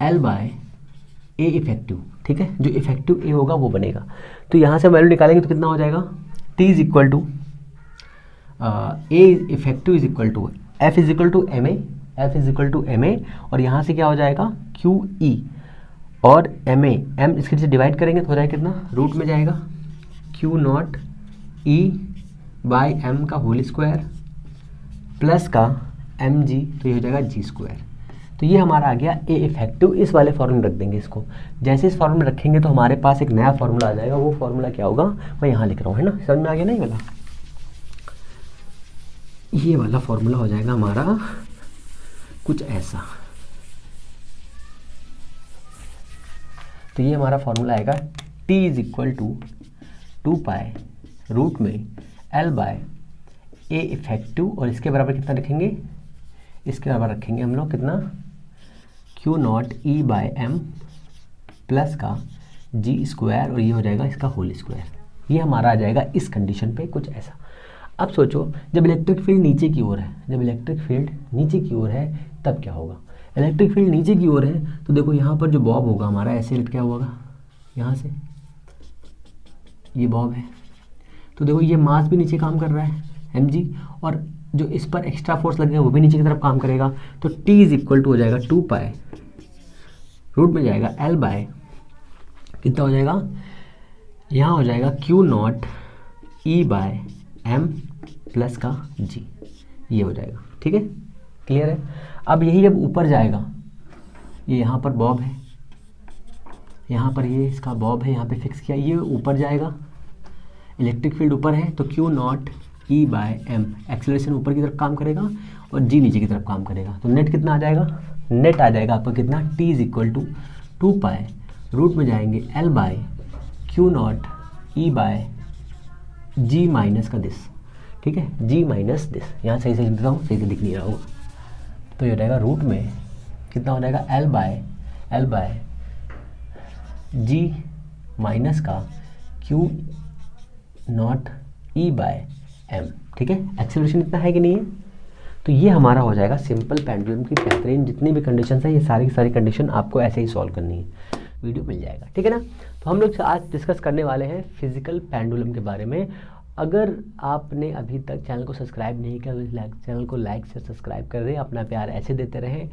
L बाय A इफेक्टिव, ठीक है, जो इफेक्टिव A होगा वो बनेगा। तो यहाँ से वैल्यू निकालेंगे तो कितना हो जाएगा? T is equal to A effective is equal to F is equal to MA, और यहाँ से क्या हो जाएगा? QE और MA, M इसके से डिवाइड करेंगे तो हो जाएगा कितना? रूट में जाएगा Q naught E by M का होल स्क्वायर प्लस का एम जी, तो ये हो जाएगा जी स्क्वायर। तो ये हमारा आ गया ए इफेक्टिव। इस वाले फॉर्मूले में रख देंगे इसको। जैसे इस फॉर्मूले में रखेंगे तो हमारे पास एक नया फॉर्मूला आ जाएगा। वो फॉर्मूला क्या होगा मैं यहाँ लिख रहा हूँ, है ना, समझ में आ गया ना। ये वाला फॉर्मूला हो जाएगा हमारा कुछ ऐसा। तो ये हमारा फॉर्मूला आएगा t is equal to 2 pi root में l बाय ए इफेक्टिव, और इसके बराबर कितना रखेंगे, इसके बराबर रखेंगे हम लोग कितना, Q naught E by M plus का जी स्क्वायर, और ये हो जाएगा इसका होल स्क्वायर। ये हमारा आ जाएगा इस कंडीशन पे कुछ ऐसा। अब सोचो जब इलेक्ट्रिक फील्ड नीचे की ओर है, जब इलेक्ट्रिक फील्ड नीचे की ओर है तब क्या होगा। इलेक्ट्रिक फील्ड नीचे की ओर है तो देखो यहाँ पर जो बॉब होगा हमारा ऐसे लटका होगा, यहाँ से ये बॉब है, तो देखो ये मास भी नीचे काम कर रहा है mg, और जो इस पर एक्स्ट्रा फोर्स लगेगा वो भी नीचे की तरफ काम करेगा। तो t इज इक्वल टू हो जाएगा 2 पाई रूट में जाएगा l बाय कितना हो जाएगा, यहाँ हो जाएगा Q naught E by M plus का g, ये हो जाएगा। ठीक है, क्लियर है। अब यही जब ऊपर जाएगा, ये यहाँ पर बॉब है, यहाँ पर ये इसका बॉब है, यहाँ पे फिक्स किया, ये ऊपर जाएगा, इलेक्ट्रिक फील्ड ऊपर है तो Q naught E by M, acceleration ऊपर की तरफ काम करेगा और जी नीचे की तरफ काम करेगा। तो नेट कितना आ जाएगा, नेट आ जाएगा आपका कितना, T is equal to 2 pi root में जाएंगे L by Q naught E by G minus का दिस। ठीक है, जी माइनस दिस, यहाँ सही से लिखता हूँ, सही से दिख नहीं रहा होगा। तो ये हो जाएगा रूट में कितना हो जाएगा एल बाय जी माइनस का Q naught E by M. ठीक है, एक्सेलरेशन इतना है कि नहीं है। तो ये हमारा हो जाएगा सिंपल पेंडुलम की बेहतरीन जितनी भी कंडीशन है, ये सारी की सारी कंडीशन आपको ऐसे ही सॉल्व करनी है, वीडियो मिल जाएगा। ठीक है ना। तो हम लोग आज डिस्कस करने वाले हैं फिजिकल पेंडुलम के बारे में। अगर आपने अभी तक चैनल को सब्सक्राइब नहीं किया तो चैनल को लाइक से सब्सक्राइब कर दें, अपना प्यार ऐसे देते रहें।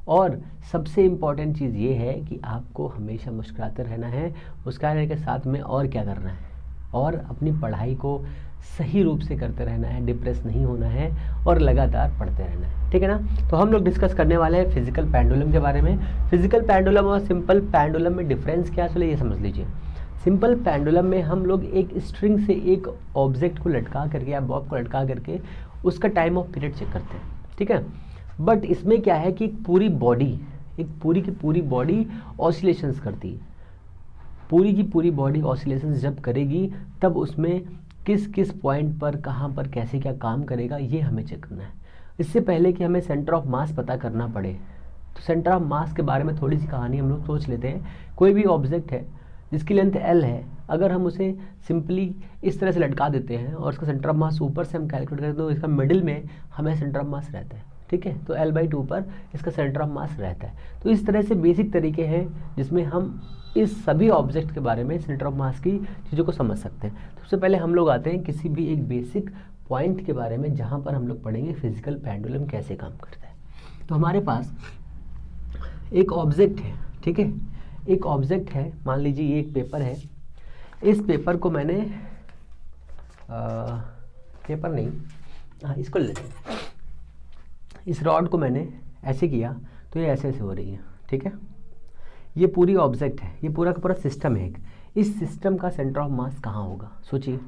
और सबसे इम्पॉर्टेंट चीज़ ये है कि आपको हमेशा मुस्कुराते रहना है। मुस्कुराने के साथ में और क्या करना है, और अपनी पढ़ाई को सही रूप से करते रहना है, डिप्रेस नहीं होना है और लगातार पढ़ते रहना है। ठीक है ना। तो हम लोग डिस्कस करने वाले हैं फिजिकल पेंडुलम के बारे में। फिजिकल पेंडुलम और सिंपल पेंडुलम में डिफरेंस क्या है, चलिए ये समझ लीजिए। सिंपल पेंडुलम में हम लोग एक स्ट्रिंग से एक ऑब्जेक्ट को लटका करके या बॉब को लटका करके उसका टाइम ऑफ पीरियड चेक करते हैं। ठीक है, बट इसमें क्या है कि एक पूरी की पूरी बॉडी ऑसिलेशंस करती है। पूरी की पूरी बॉडी ऑसिलेशंस जब करेगी तब उसमें किस किस पॉइंट पर कहाँ पर कैसे क्या काम करेगा ये हमें चेक करना है। इससे पहले कि हमें सेंटर ऑफ मास पता करना पड़े, तो सेंटर ऑफ मास के बारे में थोड़ी सी कहानी हम लोग सोच लेते हैं। कोई भी ऑब्जेक्ट है जिसकी लेंथ L है, अगर हम उसे सिंपली इस तरह से लटका देते हैं और उसका सेंटर ऑफ मास ऊपर से हम कैलकुलेट करते हैं तो इसका मिडिल में हमें सेंटर ऑफ मास रहता है। ठीक है, तो L/2 पर इसका सेंटर ऑफ मास रहता है। तो इस तरह से बेसिक तरीके हैं जिसमें हम इस सभी ऑब्जेक्ट के बारे में सेंटर ऑफ मास की चीज़ों को समझ सकते हैं। सबसे पहले हम लोग आते हैं किसी भी एक बेसिक पॉइंट के बारे में जहाँ पर हम लोग पढ़ेंगे फिजिकल पेंडुलम कैसे काम करता है। तो हमारे पास एक ऑब्जेक्ट है। ठीक है, एक ऑब्जेक्ट है, मान लीजिए ये एक पेपर है। इस पेपर को मैंने पेपर नहीं, हाँ इसको लेते हैं। इस रॉड को मैंने ऐसे किया तो ये ऐसे ऐसे हो रही है। ठीक है, ये पूरी ऑब्जेक्ट है, ये पूरा का पूरा सिस्टम है। इस सिस्टम का सेंटर ऑफ मास कहाँ होगा, सोचिए।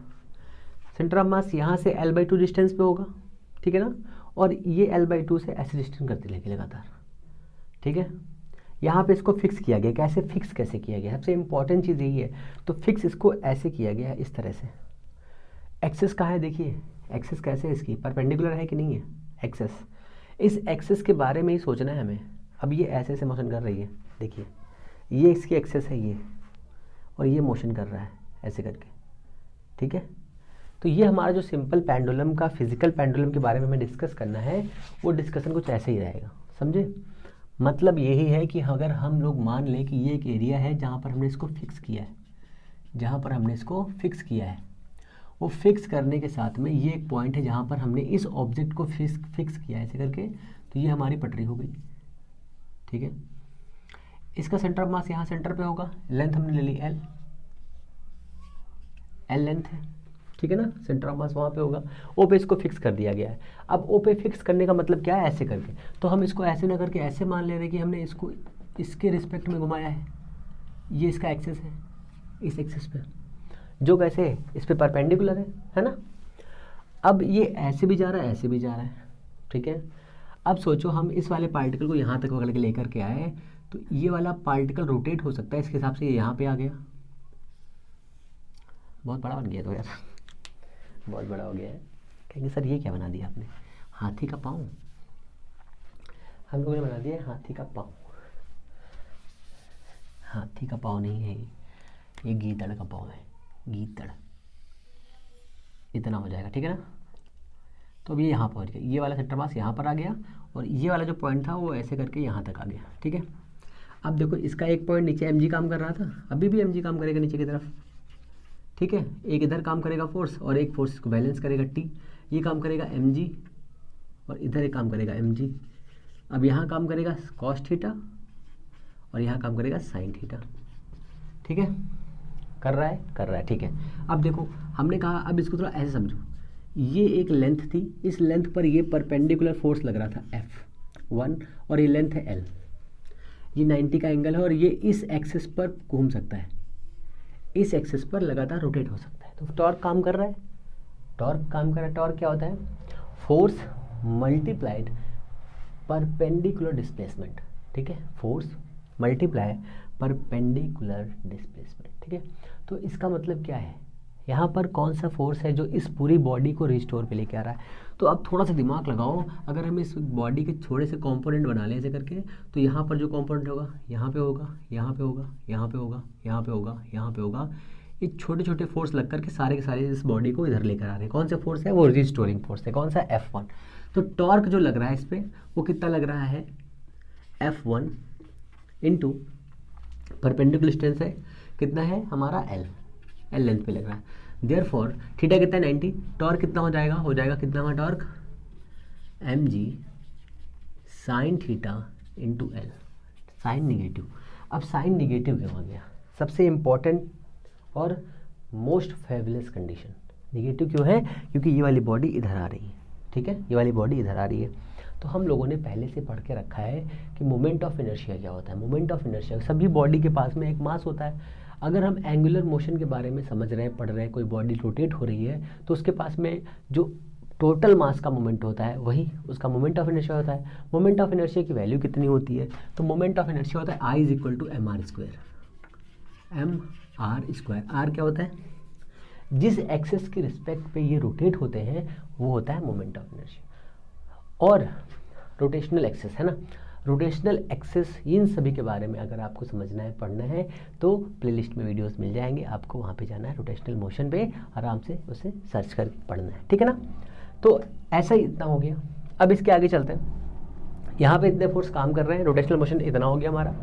सेंटर ऑफ मास यहाँ से L/2 डिस्टेंस पे होगा। ठीक है ना, और ये L/2 से ऐसे डिस्टेंस करते लेके लगातार। ठीक है, यहाँ पे इसको फिक्स किया गया। कैसे फिक्स कैसे किया गया, सबसे इंपॉर्टेंट चीज़ यही है। तो फिक्स इसको ऐसे किया गया है इस तरह से। एक्सेस कहाँ है, देखिए एक्सेस कैसे है, इसकी परपेंडिकुलर है कि नहीं है एक्सेस। इस एक्सेस के बारे में ही सोचना है हमें। अब ये ऐसे ऐसे मोशन कर रही है, देखिए ये इसकी एक्सेस है ये, और ये मोशन कर रहा है ऐसे करके। ठीक है, तो ये हमारा जो सिंपल पेंडुलम का फिजिकल पेंडुलम के बारे में हमें डिस्कस करना है, वो डिस्कशन कुछ ऐसे ही रहेगा, समझे। मतलब यही है कि अगर हम लोग मान लें कि ये एक एरिया है जहाँ पर हमने इसको फिक्स किया है, जहाँ पर हमने इसको फिक्स किया है, वो फिक्स करने के साथ में ये एक पॉइंट है जहाँ पर हमने इस ऑब्जेक्ट को फिक्स किया है ऐसे करके। तो ये हमारी पटरी हो गई। ठीक है, इसका सेंटर ऑफ मास यहाँ सेंटर पे होगा। लेंथ हमने ले ली L लेंथ है। ठीक है ना, सेंटर ऑफ मास वहाँ पे होगा, ओ पे इसको फिक्स कर दिया गया है। अब ओ पे फिक्स करने का मतलब क्या है, ऐसे करके, तो हम इसको ऐसे ना करके ऐसे मान ले रहे हैं कि हमने इसको इसके रिस्पेक्ट में घुमाया है, ये इसका एक्सेस है, इस एक्सेस पे जो कैसे है, इस पे परपेंडिकुलर है ना। अब ये ऐसे भी जा रहा है, ऐसे भी जा रहा है, ठीक है। अब सोचो हम इस वाले पार्टिकल को यहाँ तक पकड़ के लेकर के आए, तो ये वाला पार्टिकल रोटेट हो सकता है, इसके हिसाब से ये यहाँ पे आ गया, बहुत बड़ा बन गया तो यार, बहुत बड़ा हो गया है। कहेंगे सर ये क्या बना दिया आपने, हाथी का पाँव, हम लोगों ने बना दिया हाथी का पाँव। हाथी का पाँव नहीं है ये गीदड़ का पाँव है, गीदड़, इतना हो जाएगा, ठीक है ना। तो अब ये यहाँ पहुँच गया, ये वाला सेंटर मास यहाँ पर आ गया, और ये वाला जो पॉइंट था वो ऐसे करके यहाँ तक आ गया, ठीक है। अब देखो इसका एक पॉइंट नीचे mg काम कर रहा था, अभी भी mg काम करेगा नीचे की तरफ, ठीक है। एक इधर काम करेगा फोर्स और एक फोर्स को बैलेंस करेगा t, ये काम करेगा mg और इधर एक काम करेगा mg। अब यहाँ काम करेगा cos थीटा और यहाँ काम करेगा sin थीटा, ठीक है। कर रहा है, ठीक है। अब देखो हमने कहा, अब इसको थोड़ा ऐसे समझो, ये एक लेंथ थी, इस लेंथ पर ये परपेंडिकुलर फोर्स लग रहा था F1 और ये लेंथ है L, ये 90 का एंगल है और ये इस एक्सिस पर घूम सकता है, इस एक्सिस पर लगातार रोटेट हो सकता है। तो टॉर्क काम कर रहा है, टॉर्क क्या होता है, फोर्स मल्टीप्लाइड परपेंडिकुलर डिस्प्लेसमेंट, ठीक है, फोर्स मल्टीप्लाई परपेंडिकुलर डिस्प्लेसमेंट, ठीक है। तो इसका मतलब क्या है, यहाँ पर कौन सा फोर्स है जो इस पूरी बॉडी को रिस्टोर पे लेके आ रहा है। तो अब थोड़ा सा दिमाग लगाओ, अगर हम इस बॉडी के थोड़े से कंपोनेंट बना लें ऐसे करके, तो यहाँ पर जो कंपोनेंट होगा, यहाँ पे होगा, यहाँ पे होगा, यहाँ पे होगा, यहाँ पे होगा, यहाँ पे होगा, ये छोटे छोटे फोर्स लग करके सारे के सारे इस बॉडी को इधर लेकर आ रहे हैं। कौन सा फोर्स है, वो रिस्टोरिंग फोर्स है, कौन सा, F1। तो टॉर्क जो लग रहा है इस पर वो कितना लग रहा है, F1 इंटू परपेंडिकुलर डिस्टेंस है कितना है हमारा L लेंथ पे लग रहा है। देयरफॉर थीटा कितना है 90, टॉर्क कितना हो जाएगा कितना हुआ torque, mg sine theta into L, sine negative. अब साइन निगेटिव क्यों आ गया, सबसे इंपॉर्टेंट और मोस्ट फेबुलस कंडीशन, निगेटिव क्यों है, क्योंकि ये वाली बॉडी इधर आ रही है, ठीक है, ये वाली बॉडी इधर आ रही है। तो हम लोगों ने पहले से पढ़ के रखा है कि मोमेंट ऑफ इनर्शिया क्या होता है। मोमेंट ऑफ इनर्शिया, सभी बॉडी के पास में एक मास होता है। अगर हम एंगुलर मोशन के बारे में समझ रहे हैं, पढ़ रहे हैं, कोई बॉडी रोटेट हो रही है, तो उसके पास में जो टोटल मास का मोमेंट होता है वही उसका मोमेंट ऑफ इनर्शिया होता है। मोमेंट ऑफ इनर्शिया की वैल्यू कितनी होती है, तो मोमेंट ऑफ इनर्शिया होता है I = mr²। mr², r क्या होता है, जिस एक्सेस के रिस्पेक्ट पे ये रोटेट होते हैं वो होता है मोमेंट ऑफ इनर्शिया। और रोटेशनल एक्सेस है ना, रोटेशनल एक्सेस, इन सभी के बारे में अगर आपको समझना है, पढ़ना है, तो प्लेलिस्ट में वीडियोस मिल जाएंगे, आपको वहाँ पे जाना है, रोटेशनल मोशन पे आराम से उसे सर्च करके पढ़ना है, ठीक है ना। तो ऐसा ही इतना हो गया। अब इसके आगे चलते हैं, यहाँ पे इतने फोर्स काम कर रहे हैं, रोटेशनल मोशन इतना हो गया हमारा।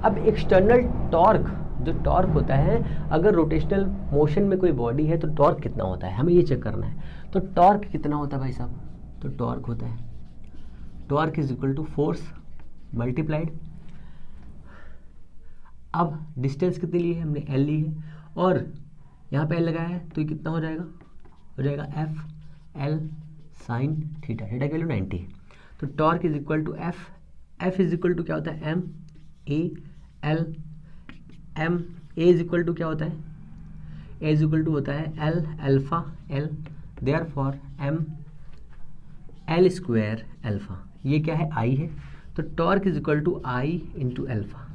अब एक्सटर्नल टॉर्क, जो टॉर्क होता है, अगर रोटेशनल मोशन में कोई बॉडी है तो टॉर्क कितना होता है, हमें ये चेक करना है। तो टॉर्क कितना होता है भाई साहब, तो टॉर्क होता है, टॉर्क = फोर्स मल्टीप्लाइड, अब डिस्टेंस कितनी ली है हमने, L ली है, और यहाँ पे L लगाया है, तो ये कितना हो जाएगा F sin थीटा, थीटा की वैल्यू 90 है। तो टॉर्क = F क्या होता है, M A L, M A क्या होता है, A होता है L alpha L, therefore M L² alpha, ये क्या है, I है। तो torque = I × alpha.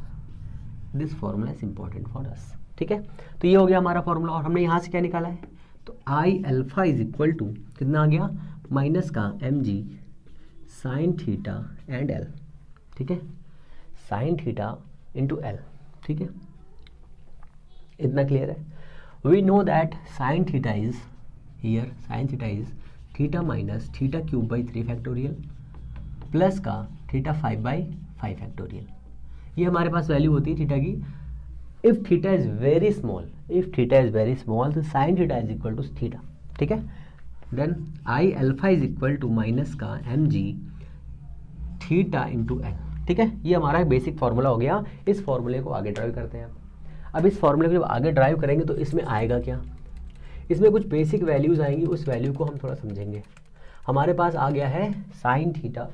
This formula is important for us, ठीक है। तो ये हो गया हमारा फॉर्मूला, और हमने यहाँ से क्या निकाला है, तो I अल्फा = कितना आ गया, माइनस का mg sine theta and L, ठीक है, साइन थीटा इंटू L, ठीक है, इतना क्लियर है। We know that sine theta is here, sine theta is theta minus θ³ 3 factorial plus का θ5/5 फैक्टोरियल। ये हमारे पास वैल्यू होती है थीटा की। If theta is very small, तो sine theta is equal to theta, ठीक है। देन I अल्फा = माइनस का mg थीटा इंटू L, ठीक है। ये हमारा बेसिक फार्मूला हो गया। इस फार्मूले को आगे ड्राइव करते हैं। अब इस फार्मूले को जब आगे ड्राइव करेंगे तो इसमें आएगा क्या, इसमें कुछ बेसिक वैल्यूज़ आएंगी, उस वैल्यू को हम थोड़ा समझेंगे। हमारे पास आ गया है साइन थीटा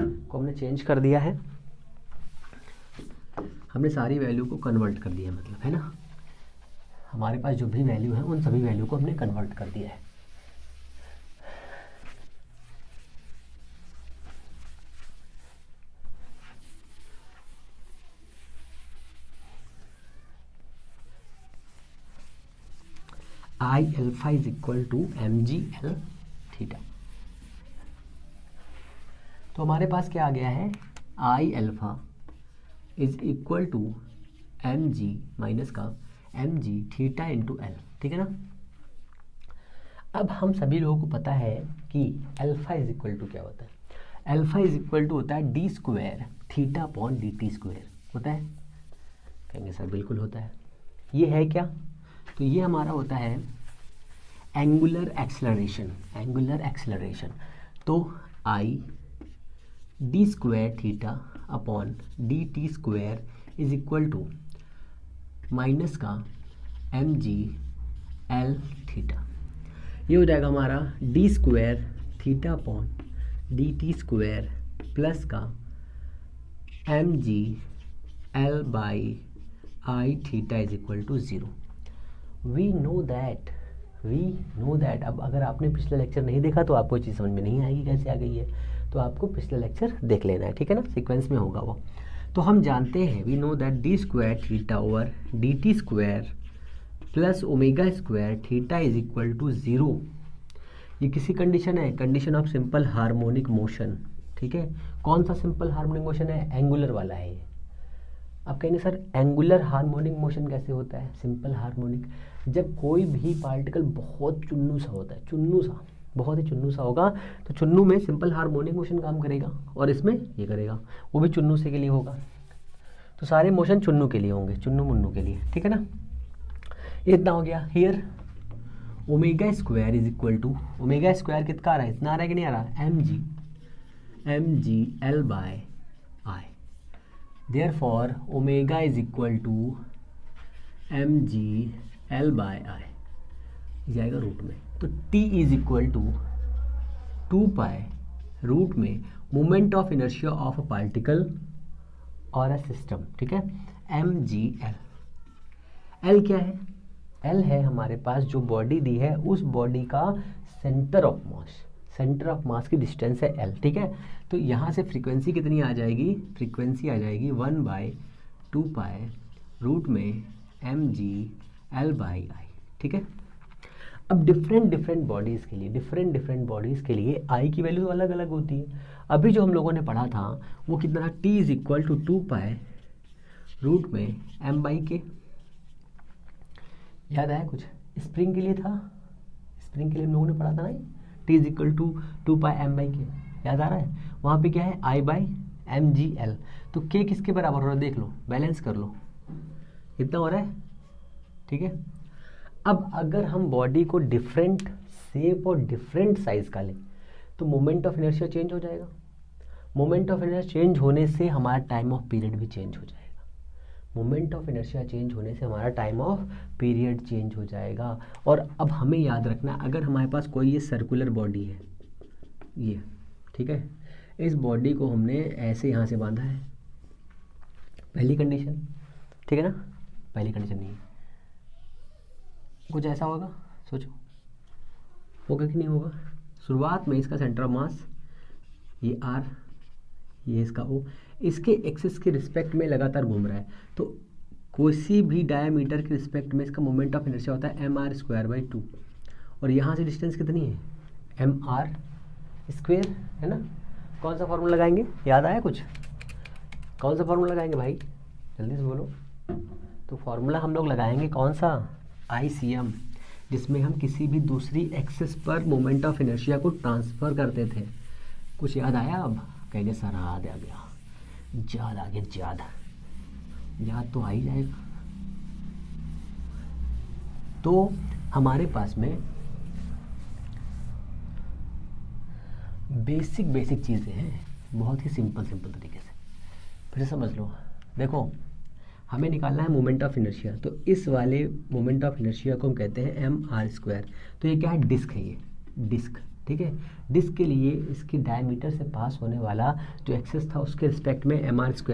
को हमने चेंज कर दिया है, हमने सारी वैल्यू को कन्वर्ट कर दिया, मतलब है ना, हमारे पास जो भी वैल्यू है उन सभी वैल्यू को हमने कन्वर्ट कर दिया है। I alpha is equal to M G L theta. तो हमारे पास क्या आ गया है, I alpha is equal to M G minus का M G theta into L, ठीक है ना। अब हम सभी लोगों को पता है कि अल्फा इज इक्वल टू क्या होता है, अल्फा इज इक्वल टू होता है D square theta upon D T square, होता है, कहेंगे सर बिल्कुल होता है। ये है क्या, तो ये हमारा होता है एंगुलर एक्सेलरेशन, एंगुलर एक्सेलरेशन। तो I D square theta upon D T square is equal to minus का एम जी एल थीटा। ये हो जाएगा हमारा D square theta upon D T square plus का M G L by I theta is equal to 0। We know that अब अगर आपने पिछला लेक्चर नहीं देखा तो आपको चीज़ समझ में नहीं आएगी कैसे आ गई है, तो आपको पिछला लेक्चर देख लेना है, ठीक है ना, सीक्वेंस में होगा वो। तो हम जानते हैं, we know that D square theta over D T square plus omega square theta is equal to 0। ये किसी कंडीशन है, condition of simple harmonic motion, ठीक है। कौन सा सिंपल हार्मोनिक मोशन है, एंगुलर वाला है ये। आप कहेंगे सर एंगुलर हार्मोनिक मोशन कैसे होता है, सिंपल हार्मोनिक, जब कोई भी पार्टिकल बहुत चुन्नू सा होता है, चुन्नू सा, बहुत ही चुन्नू सा होगा, तो चुन्नू में सिंपल हार्मोनिक मोशन काम करेगा और इसमें ये करेगा, वो भी चुन्नू से के लिए होगा। तो सारे मोशन चुन्नू के लिए होंगे, चुन्नू मुन्नू के लिए, ठीक है ना। इतना हो गया। Here omega square is equal to, omega square कितना आ रहा है, इतना आ रहा है कि नहीं आ रहा, M G L by I. Therefore, omega is equal to mg l by i, जाएगा रूट में। तो t is equal to 2 pi root में moment of inertia of a particle और अ सिस्टम, ठीक है, mg l। l क्या है, l है हमारे पास जो बॉडी दी है उस बॉडी का centre of mass, centre of mass की डिस्टेंस है l, ठीक है। तो यहाँ से फ्रीक्वेंसी कितनी आ जाएगी, फ्रीक्वेंसी आ जाएगी 1/2 पाई रूट में M G L by I, ठीक है। अब डिफरेंट बॉडीज़ के लिए, डिफरेंट बॉडीज़ के लिए आई की वैल्यू अलग अलग होती है। अभी जो हम लोगों ने पढ़ा था वो कितना, T is equal to 2 pi root में एम बाई के, याद आया कुछ, स्प्रिंग के लिए था, स्प्रिंग के लिए हम लोगों ने पढ़ा था ना, T is equal to 2 pi M by K, याद आ रहा है। वहाँ पे क्या है, I by M G L. तो के किसके बराबर हो रहा है, देख लो, बैलेंस कर लो, इतना हो रहा है, ठीक है। अब अगर हम बॉडी को डिफरेंट शेप और डिफरेंट साइज का लें तो मोमेंट ऑफ इनर्शिया चेंज हो जाएगा। मोमेंट ऑफ इनर्शिया चेंज होने से हमारा टाइम ऑफ पीरियड भी चेंज हो जाएगा। मोमेंट ऑफ इनर्शिया चेंज होने से हमारा टाइम ऑफ पीरियड चेंज हो जाएगा। और अब हमें याद रखना, अगर हमारे पास कोई ये सर्कुलर बॉडी है, ये, ठीक है, इस बॉडी को हमने ऐसे यहाँ से बांधा है, पहली कंडीशन, ठीक है ना, पहली कंडीशन नहीं, कुछ ऐसा होगा, सोचो होगा कि नहीं होगा। शुरुआत में इसका सेंटर ऑफ मास ये आर, ये इसका ओ, इसके एक्सिस के रिस्पेक्ट में लगातार घूम रहा है, तो किसी भी डायमीटर के रिस्पेक्ट में इसका मोमेंट ऑफ इनर्शिया होता है mr स्क्वायर बाई 2। और यहाँ से डिस्टेंस कितनी है, mr स्क्वायर, है ना। कौन सा फार्मूला लगाएंगे, याद आया कुछ, कौन सा फार्मूला लगाएंगे भाई, जल्दी से बोलो। तो फार्मूला हम लोग लगाएंगे कौन सा, ICM, जिसमें हम किसी भी दूसरी एक्सिस पर मोमेंट ऑफ इनर्शिया को ट्रांसफ़र करते थे। कुछ याद आया, अब कहेंगे सर याद आ गया, याद आ गया, याद तो आ ही जाएगा। तो हमारे पास में बेसिक चीज़ें हैं, बहुत ही सिंपल तरीके से, फिर समझ लो। देखो हमें निकालना है मोमेंट ऑफ इनर्शिया। तो इस वाले मोमेंट ऑफ इनर्शिया को हम कहते हैं mr²। तो ये क्या है, डिस्क है, ये डिस्क, ठीक है। डिस्क के लिए इसकी डायमीटर से पास होने वाला जो एक्सेस था उसके रिस्पेक्ट में mr²